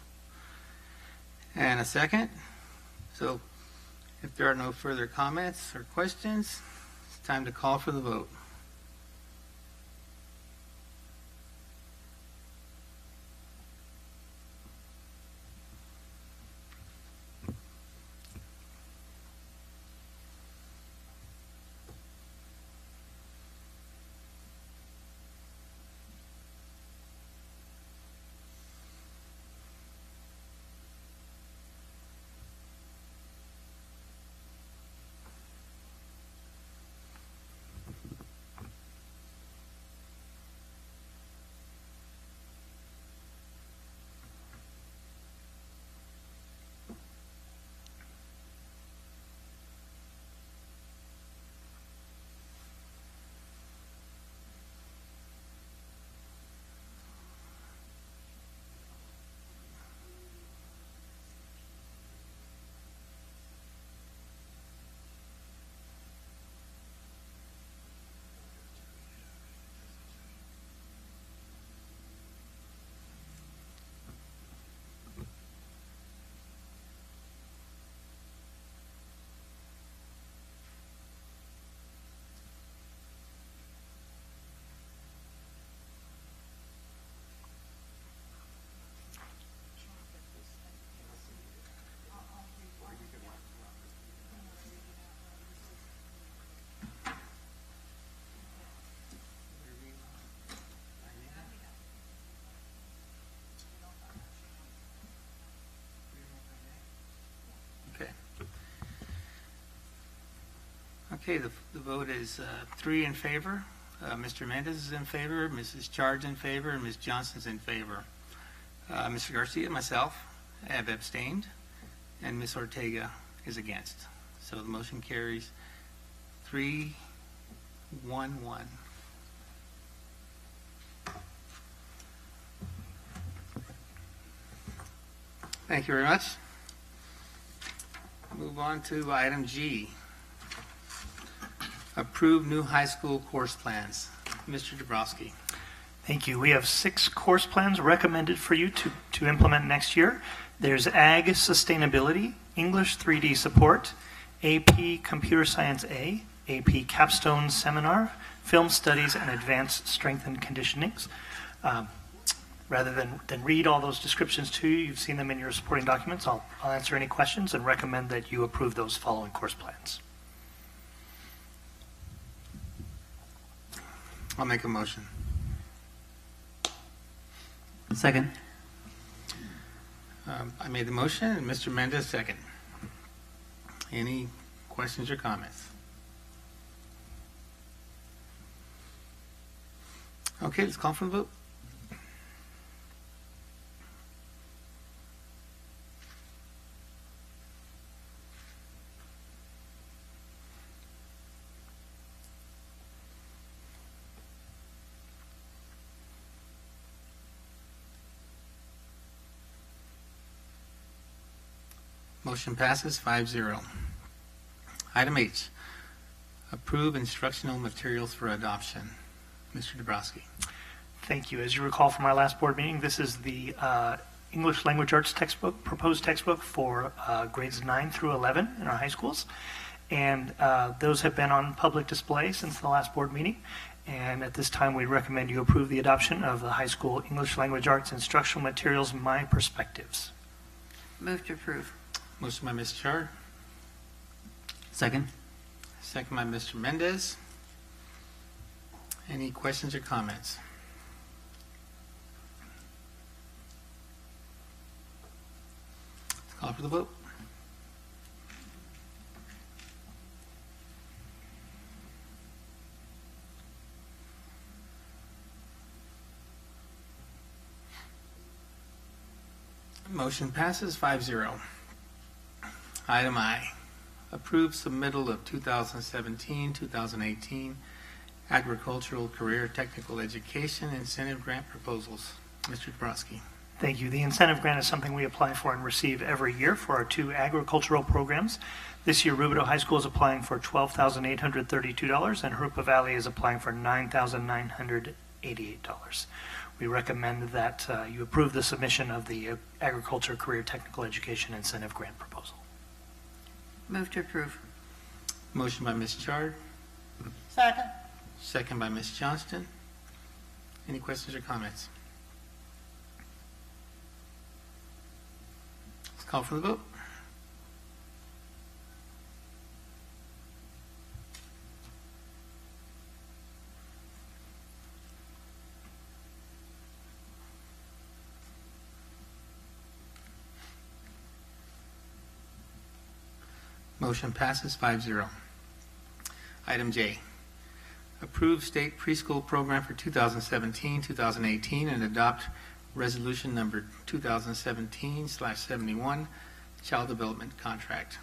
And a second. So if there are no further comments or questions, it's time to call for the vote. Okay, the vote is 3 in favor. Mr. Mendez is in favor, Mrs. Chard's in favor, and Ms. Johnson's in favor. Mr. Garcia and myself have abstained, and Ms. Ortega is against. So the motion carries 3-1-1. Thank you very much. Move on to item G. Approve new high school course plans. Mr. Dabrowski. Thank you. We have 6 course plans recommended for you to implement next year. There's Ag Sustainability, English 3D Support, AP Computer Science A, AP Capstone Seminar, Film Studies, and Advanced Strength and Conditionings. Rather than read all those descriptions to you, you've seen them in your supporting documents. I'll answer any questions and recommend that you approve those following course plans. I'll make a motion. Second. I made the motion, and Mr. Mendez second. Any questions or comments? Okay, let's call for the vote. Motion passes 5-0. Item H, approve instructional materials for adoption. Mr. Dabrowski. Thank you. As you recall from our last board meeting, this is the English Language Arts textbook, proposed textbook for grades 9 through 11 in our high schools. And those have been on public display since the last board meeting. And at this time, we recommend you approve the adoption of the high school English Language Arts instructional materials, My Perspectives. Move to approve. Motion by Ms. Chard. Second. Second by Mr. Mendez. Any questions or comments? Let's call for the vote. Motion passes 5-0. Item I, approve submittal of 2017-2018 agricultural career technical education incentive grant proposals. Mr. Dabrowski. Thank you. The incentive grant is something we apply for and receive every year for our 2 agricultural programs. This year, Rubidoux High School is applying for $12,832, and Jurupa Valley is applying for $9,988. We recommend that you approve the submission of the Agriculture Career Technical Education Incentive Grant proposal. Move to approve. Motion by Ms. Chard, Second. second by Ms. Johnston. Any questions or comments? Let's call for the vote. Motion passes 5-0. Item J, approve state preschool program for 2017-2018 and adopt resolution number 2017/71, child development contract.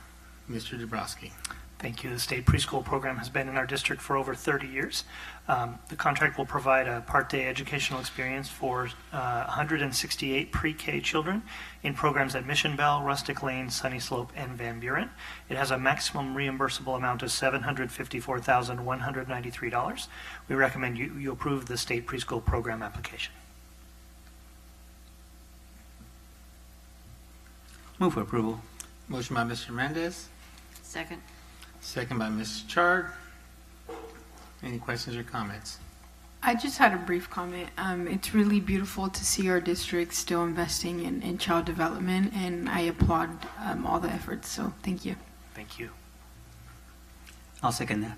Mr. Dabrowski. Thank you. The state preschool program has been in our district for over 30 years. The contract will provide a part-day educational experience for 168 pre-K children in programs at Mission Bell, Rustic Lane, Sunny Slope, and Van Buren. It has a maximum reimbursable amount of $754,193. We recommend you approve the state preschool program application. Move for approval. Motion by Mr. Mendez, Second. second by Ms. Chard. Any questions or comments? I just had a brief comment. It's really beautiful to see our district still investing in child development, and I applaud all the efforts, so thank you. Thank you. I'll second that.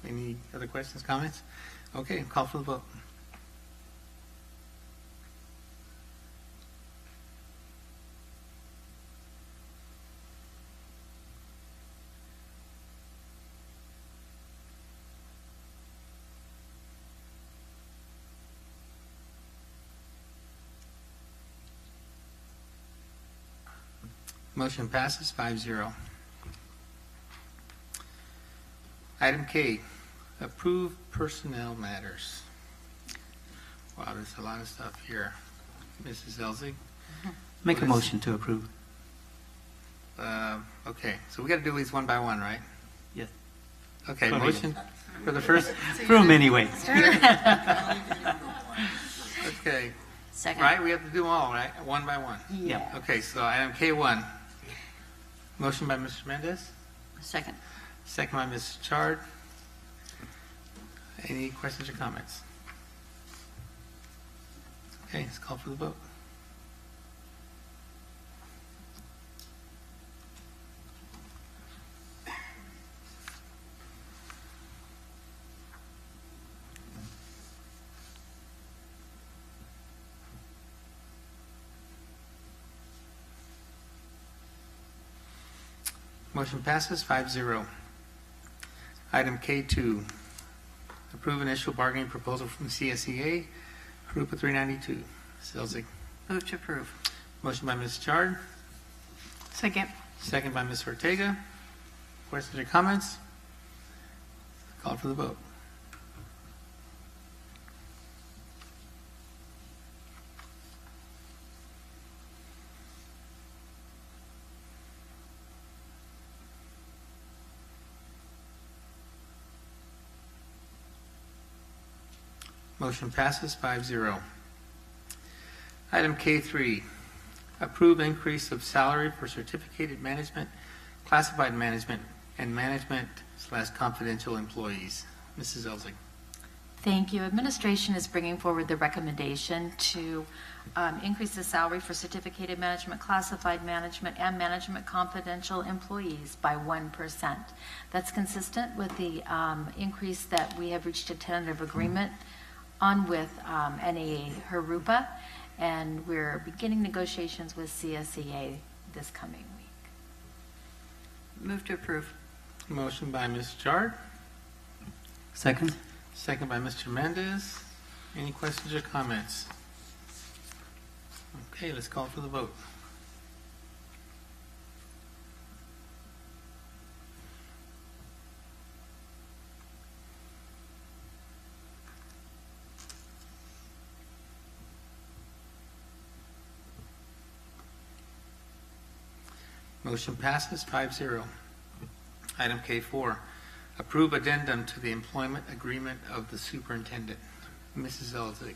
Any other questions, comments? Okay, call for the vote. Motion passes 5-0. Item K, approve personnel matters. Wow, there's a lot of stuff here. Mrs. Elzig? Make a What is- motion to approve. Okay, so we got to do these one by one, right? Yes. Okay, Well, motion for the first, Approve them anyway. okay, Second. right? We have to do them all, right? One by one. Yeah. Okay, so item K1, motion by Mr. Mendez, Second. second by Ms. Chard. Any questions or comments? Okay, let's call for the vote. Motion passes 5-0. Item K2, approve initial bargaining proposal from CSEA, Jurupa 392. Selzig. Move to approve. Motion by Ms. Chard, Second. second by Ms. Ortega. Questions or comments? Call for the vote. Motion passes 5-0. Item K3, approve increase of salary for certificated management, classified management, and management/confidential employees. Mrs. Elzig. Thank you. Administration is bringing forward the recommendation to increase the salary for certificated management, classified management, and management confidential employees by 1%. That's consistent with the increase that we have reached a tentative agreement on with NAA Jurupa, and we're beginning negotiations with CSEA this coming week. Move to approve. Motion by Ms. Chard, Second? second by Mr. Mendez. Any questions or comments? Okay, let's call for the vote. Motion passes 5-0. Item K4, approve addendum to the employment agreement of the superintendent. Mrs. Elzig.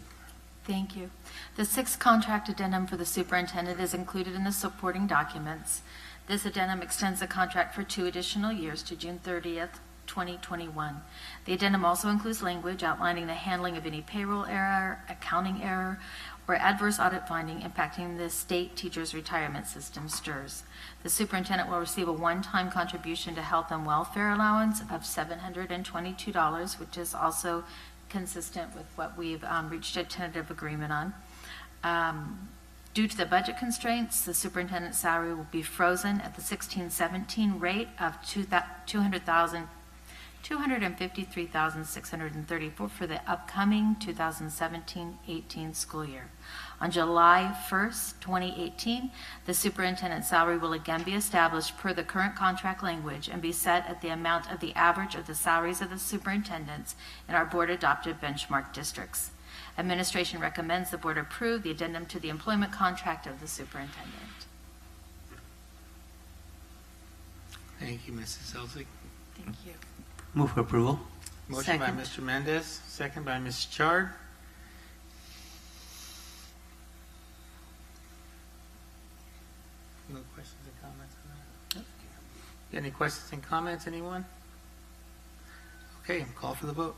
Thank you. The sixth contract addendum for the superintendent is included in the supporting documents. This addendum extends the contract for 2 additional years to June 30th, 2021. The addendum also includes language outlining the handling of any payroll error, accounting error, or adverse audit finding impacting the state teachers' retirement system, STRS. The superintendent will receive a one-time contribution to health and welfare allowance of $722, which is also consistent with what we've reached a tentative agreement on. Due to the budget constraints, the superintendent's salary will be frozen at the 16-17 rate of $253,634 for the upcoming 2017-18 school year. On July 1st, 2018, the superintendent's salary will again be established per the current contract language and be set at the amount of the average of the salaries of the superintendents in our board-adopted benchmark districts. Administration recommends the board approve the addendum to the employment contract of the superintendent. Thank you, Mrs. Elzig. Thank you. Move for approval. Motion by Second. Mr. Mendez, second by Ms. Chard. No questions and comments on that? Any questions and comments, anyone? Okay, call for the vote.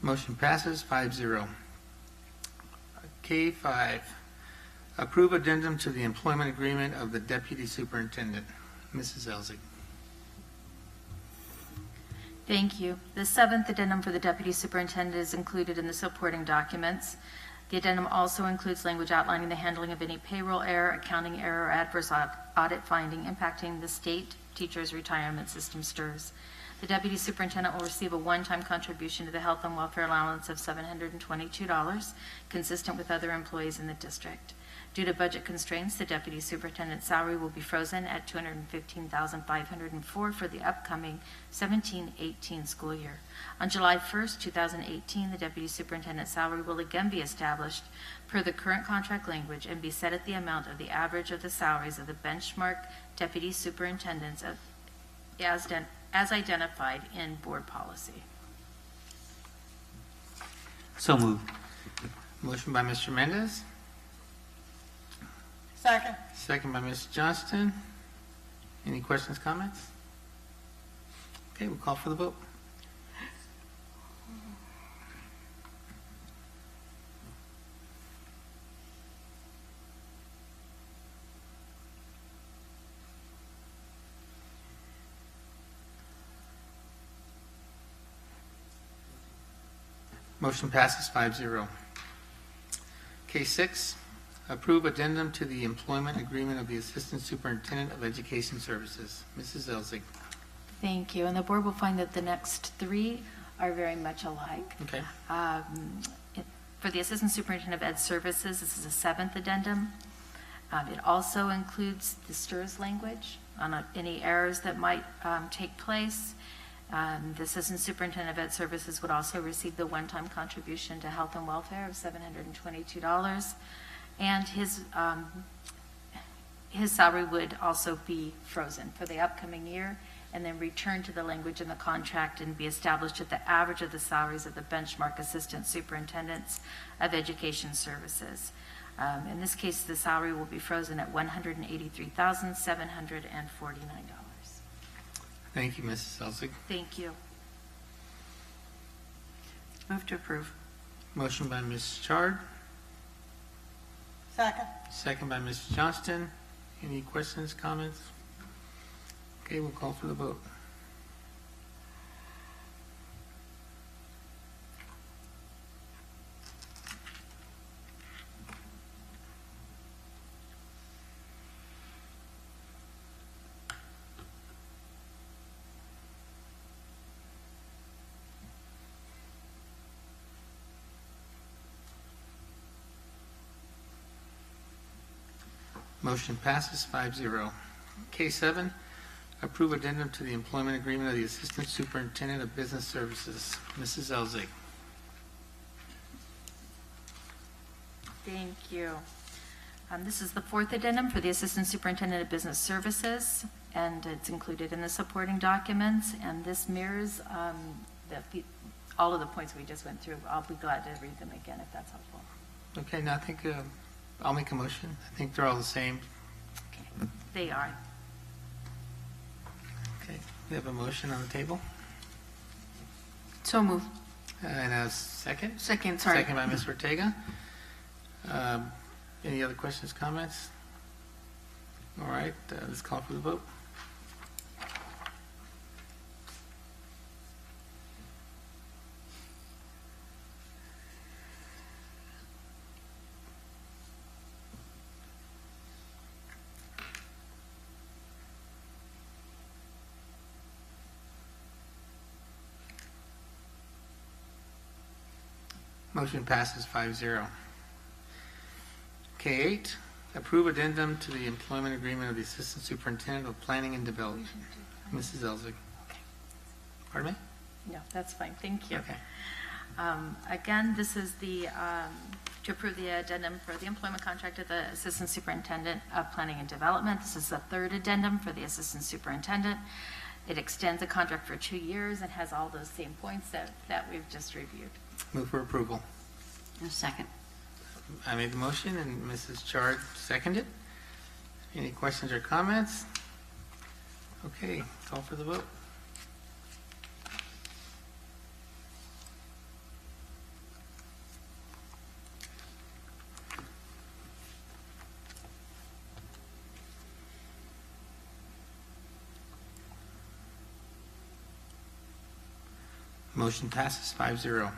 Motion passes 5-0. K5, approve addendum to the employment agreement of the deputy superintendent. Mrs. Elzig. Thank you. The seventh addendum for the deputy superintendent is included in the supporting documents. The addendum also includes language outlining the handling of any payroll error, accounting error, or adverse audit finding impacting the state teachers' retirement system, STRS. The deputy superintendent will receive a one-time contribution to the health and welfare allowance of $722, consistent with other employees in the district. Due to budget constraints, the deputy superintendent's salary will be frozen at $215,504 for the upcoming 17-18 school year. On July 1st, 2018, the deputy superintendent's salary will again be established per the current contract language and be set at the amount of the average of the salaries of the benchmark deputy superintendents as identified in board policy. So moved. Motion by Mr. Mendez, Second. second by Ms. Johnston. Any questions, comments? Okay, we'll call for the vote. Motion passes 5-0. K6, approve addendum to the employment agreement of the Assistant Superintendent of Education Services. Mrs. Elzig. Thank you. And the board will find that the next three are very much alike. Okay. For the Assistant Superintendent of Ed Services, this is a seventh addendum. It also includes the STRS language on any errors that might take place. The Assistant Superintendent of Ed Services would also receive the one-time contribution to health and welfare of $722. And his salary would also be frozen for the upcoming year and then return to the language in the contract and be established at the average of the salaries of the benchmark assistant superintendents of education services. In this case, the salary will be frozen at $183,749. Thank you, Mrs. Elsig. Thank you. Move to approve. Motion by Ms. Chard, Second. second by Ms. Johnston. Any questions, comments? Okay, we'll call for the vote. Motion passes 5-0. K7, approve addendum to the employment agreement of the Assistant Superintendent of Business Services. Mrs. Elzig. Thank you. This is the fourth addendum for the Assistant Superintendent of Business Services, and it's included in the supporting documents, and this mirrors all of the points we just went through. I'll be glad to read them again if that's helpful. Okay, now I think I'll make a motion. I think they're all the same. They are. Okay, we have a motion on the table. So moved. And a second? Second, sorry. Second by Ms. Ortega. Any other questions, comments? All right, let's call for the vote. Motion passes 5-0. K8, approve addendum to the employment agreement of the Assistant Superintendent of Planning and Development. Mrs. Elzig. Pardon me? No, that's fine. Thank you. Okay. Again, this is the, to approve the addendum for the employment contract of the Assistant Superintendent of Planning and Development. This is the third addendum for the Assistant Superintendent. It extends the contract for 2 years and has all those same points that we've just reviewed. Move for approval. A second. I made the motion and Mrs. Chard seconded. Any questions or comments? Okay, call for the vote. Motion passes 5-0.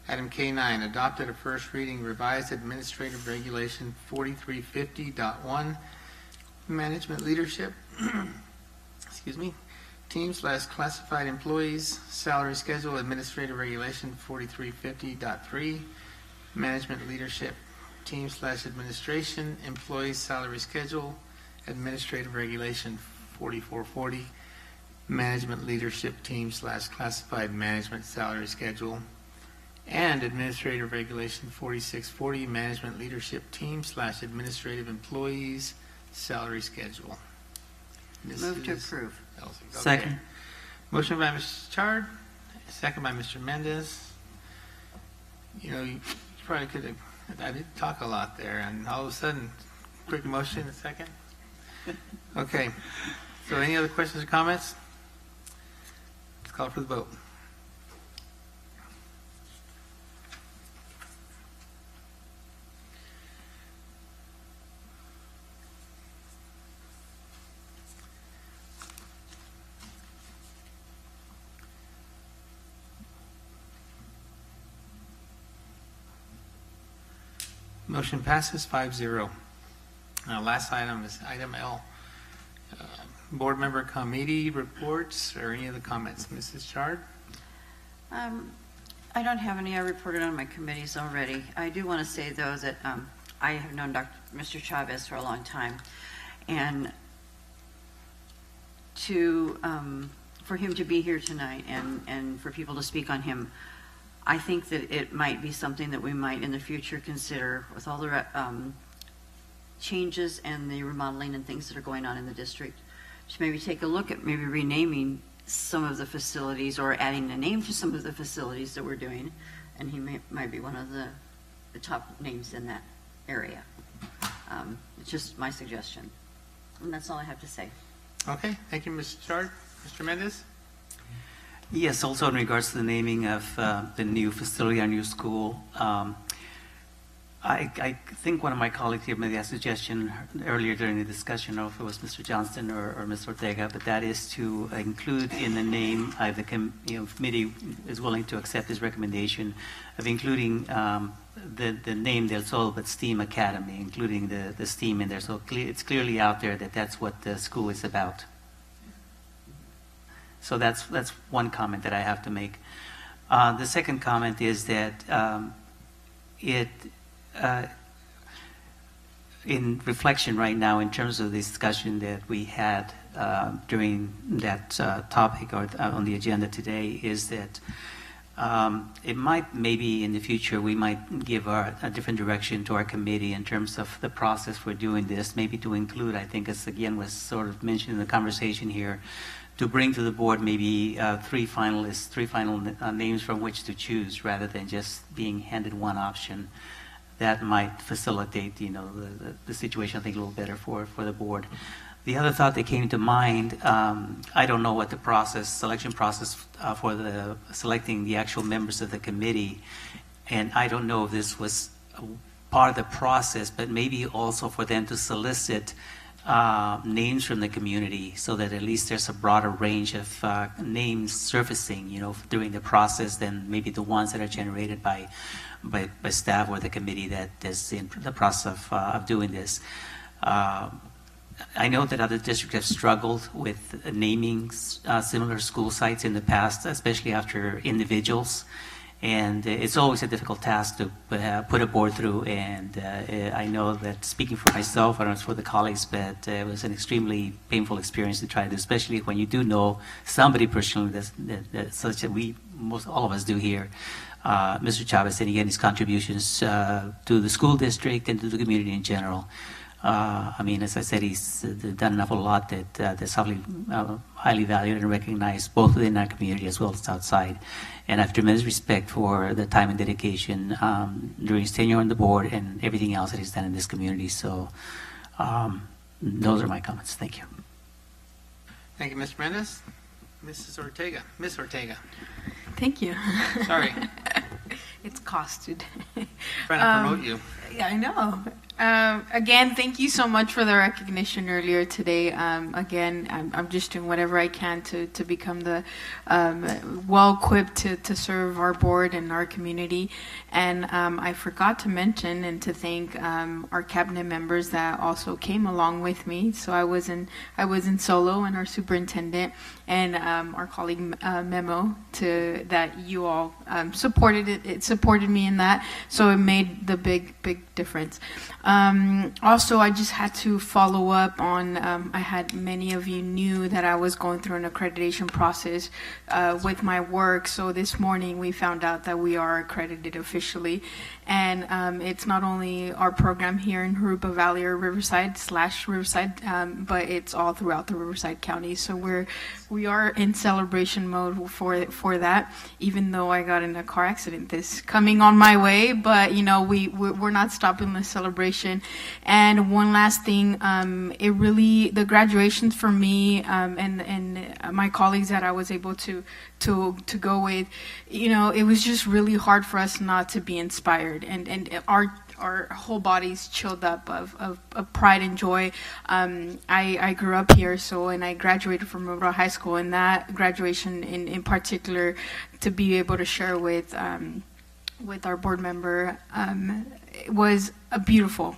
Item K9, adopted a first reading revised administrative regulation 4350.1, management leadership, excuse me, team/classified employees, salary schedule, administrative regulation 4350.3, management leadership, team/administration, employees, salary schedule, administrative regulation 4440, management leadership team/classified management salary schedule, and Administrative Regulation 4640, Management Leadership Team/Administrative Employees Salary Schedule. Move to approve. Okay. Second. Motion by Mr. Chard, second by Mr. Mendez. You know, you probably could have, I did talk a lot there, and all of a sudden, quick motion, a second. Okay. So any other questions or comments? Let's call for the vote. Motion passes 5-0. Last item is item L. Board member committee reports or any other comments. Mrs. Chard? I don't have any. I reported on my committees already. I do want to say, though, that I have known Mr. Chavez for a long time, and for him to be here tonight and for people to speak on him, I think that it might be something that we might in the future consider with all the changes and the remodeling and things that are going on in the district, should maybe take a look at maybe renaming some of the facilities or adding a name to some of the facilities that we're doing. And he might be one of the top names in that area. It's just my suggestion. And that's all I have to say. Okay, thank you, Ms. Chard. Mr. Mendez? Yes, also in regards to the naming of the new facility, our new school, I think one of my colleagues here made a suggestion earlier during the discussion, I don't know if it was Mr. Johnston or Ms. Ortega, but that is to include in the name, the committee is willing to accept his recommendation of including the name Del Sol, but STEAM Academy, including the STEAM in there. So it's clearly out there that that's what the school is about. So that's one comment that I have to make. The second comment is that in reflection right now, in terms of the discussion that we had during that topic or on the agenda today, is that it might, maybe in the future, we might give a different direction to our committee in terms of the process for doing this, maybe to include, I think, as again was sort of mentioned in the conversation here, to bring to the board maybe three final names from which to choose, rather than just being handed one option. That might facilitate, the situation, I think, a little better for the board. The other thought that came to mind, I don't know what the selection process for selecting the actual members of the committee, and I don't know if this was part of the process, but maybe also for them to solicit names from the community, so that at least there's a broader range of names surfacing, during the process than maybe the ones that are generated by staff or the committee that is in the process of doing this. I know that other districts have struggled with naming similar school sites in the past, especially after individuals. And it's always a difficult task to put a board through. And I know that, speaking for myself, I don't know if it's for the colleagues, but it was an extremely painful experience to try to do, especially when you do know somebody personally, such that all of us do here. Mr. Chavez, and again, his contributions to the school district and to the community in general. I mean, as I said, he's done an awful lot that's highly valued and recognized both within our community as well as outside. And I have tremendous respect for the time and dedication during his tenure on the board and everything else that he's done in this community. So those are my comments. Thank you. Thank you, Mr. Mendez. Mrs. Ortega. Miss Ortega. Thank you. Sorry. It's costed. Trying to promote you. Yeah, I know. Again, thank you so much for the recognition earlier today. Again, I'm just doing whatever I can to become the well-equipped to serve our board and our community. And I forgot to mention and to thank our cabinet members that also came along with me. So I was in solo, and our superintendent and our colleague Memo that you all supported it. It supported me in that, so it made the big difference. Also, I just had to follow up on, I had many of you knew that I was going through an accreditation process with my work. So this morning we found out that we are accredited officially. And it's not only our program here in Jurupa Valley or Riverside, but it's all throughout the Riverside County. So we are in celebration mode for that, even though I got in a car accident this coming on my way. But we're not stopping the celebration. And one last thing, the graduations for me and my colleagues that I was able to go with, it was just really hard for us not to be inspired, and our whole bodies chilled up of pride and joy. I grew up here, and I graduated from River High School, and that graduation in particular, to be able to share with our board member, was a beautiful,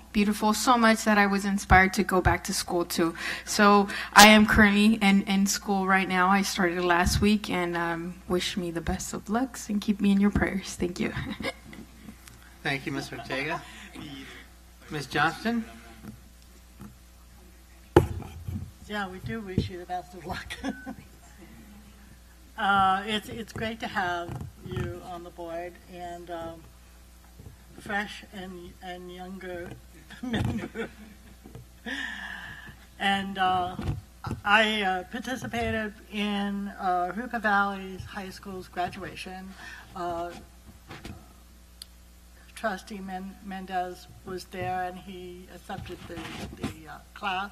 so much that I was inspired to go back to school too. So I am currently in school right now. I started last week, and wish me the best of lucks and keep me in your prayers. Thank you. Thank you, Ms. Ortega. Ms. Johnston? Yeah, we do wish you the best of luck. It's great to have you on the board, and fresh and younger member. And I participated in Jurupa Valley High School's graduation. Trustee Mendez was there, and he accepted the class.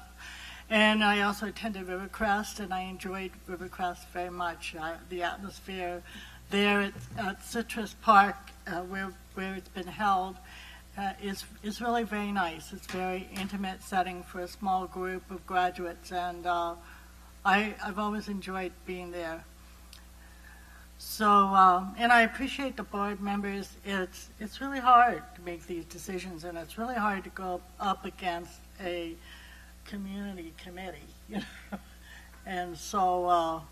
And I also attended Rivercrest, and I enjoyed Rivercrest very much. The atmosphere there at Citrus Park, where it's been held, is really very nice. It's a very intimate setting for a small group of graduates, and I've always enjoyed being there. So, and I appreciate the board members. It's really hard to make these decisions, and it's really hard to go up against a community committee, you know. And so,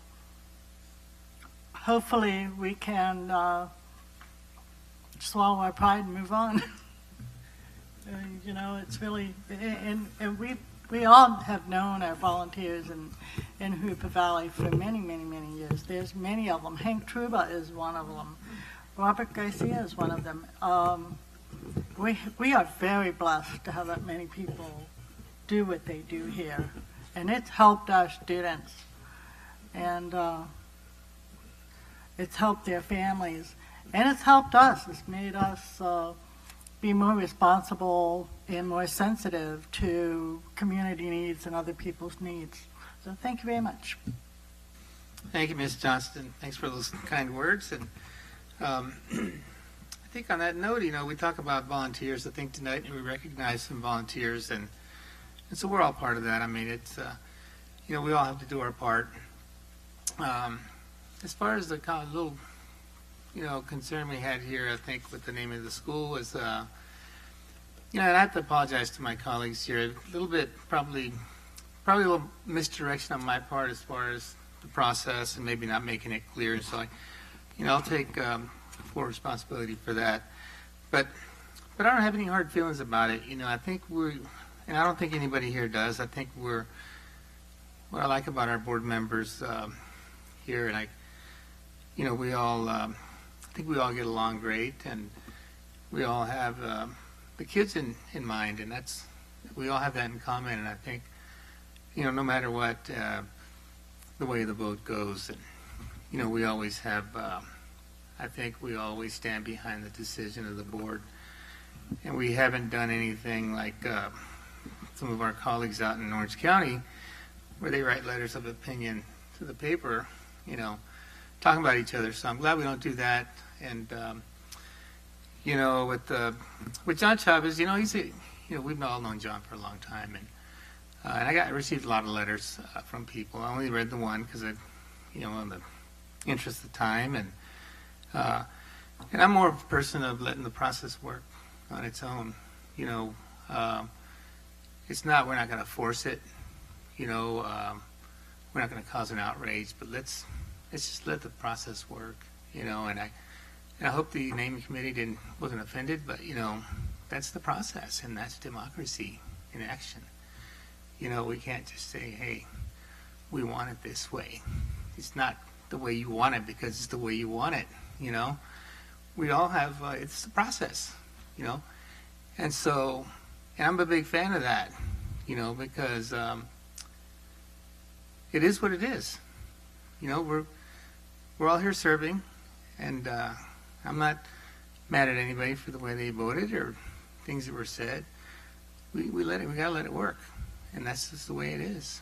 hopefully we can swallow our pride and move on. You know, it's really, and we all have known our volunteers in Jurupa Valley for many, many, many years. There's many of them. Hank Truba is one of them. Robert Garcia is one of them. We are very blessed to have that many people do what they do here. And it's helped our students. And it's helped their families. And it's helped us. It's made us be more responsible and more sensitive to community needs and other people's needs. So thank you very much. Thank you, Ms. Johnston. Thanks for those kind words. And I think on that note, you know, we talk about volunteers, I think, tonight, and we recognize some volunteers, and so we're all part of that. I mean, it's, you know, we all have to do our part. As far as the kind of little, you know, concern we had here, I think, with the name of the school was, you know, and I have to apologize to my colleagues here. A little bit, probably a little misdirection on my part as far as the process and maybe not making it clear. So, you know, I'll take full responsibility for that. But I don't have any hard feelings about it. You know, I think and I don't think anybody here does. I think what I like about our board members here, and you know, we all, I think we all get along great, and we all have the kids in mind, and we all have that in common. And I think, you know, no matter what the way the vote goes, and you know, we always have, I think we always stand behind the decision of the board, and we haven't done anything like some of our colleagues out in Orange County, where they write letters of opinion to the paper, you know, talking about each other. So I'm glad we don't do that. And you know, with John Chavez, you know, you know, we've all known John for a long time, and I received a lot of letters from people. I only read the one because you know, in the interest of time, and I'm more of a person of letting the process work on its own. You know, we're not going to force it. You know, we're not going to cause an outrage, but let's just let the process work. You know, and I hope the naming committee wasn't offended, but you know, that's the process, and that's democracy in action. You know, we can't just say, hey, we want it this way. It's not the way you want it because it's the way you want it. You know, we all have, it's the process, you know, and so, and I'm a big fan of that, you know, because it is what it is. You know, we're all here serving, and I'm not mad at anybody for the way they voted or things that were said. We gotta let it work, and that's just the way it is,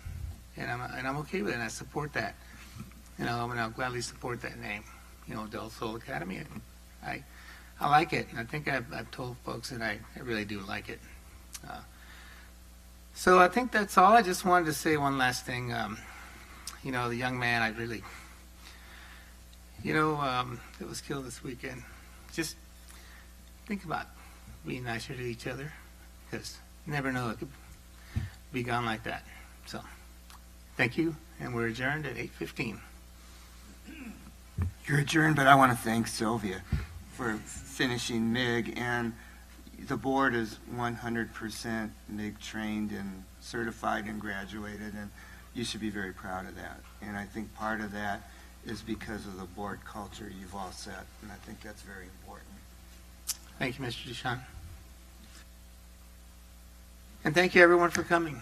and I'm okay with it, and I support that. You know, and I'll gladly support that name, you know, Del Sol Academy. And I like it, and I think I've told folks that I really do like it. So I think that's all. I just wanted to say one last thing. You know, the young man I really, you know, that was killed this weekend. Just think about being nicer to each other, because you never know, it could be gone like that. So thank you, and we're adjourned at 8:15. You're adjourned, but I want to thank Sylvia for finishing MIG, and the board is 100% MIG trained and certified and graduated, and you should be very proud of that. And I think part of that is because of the board culture you've all set, and I think that's very important. Thank you, Mr. Deshawn. And thank you, everyone, for coming.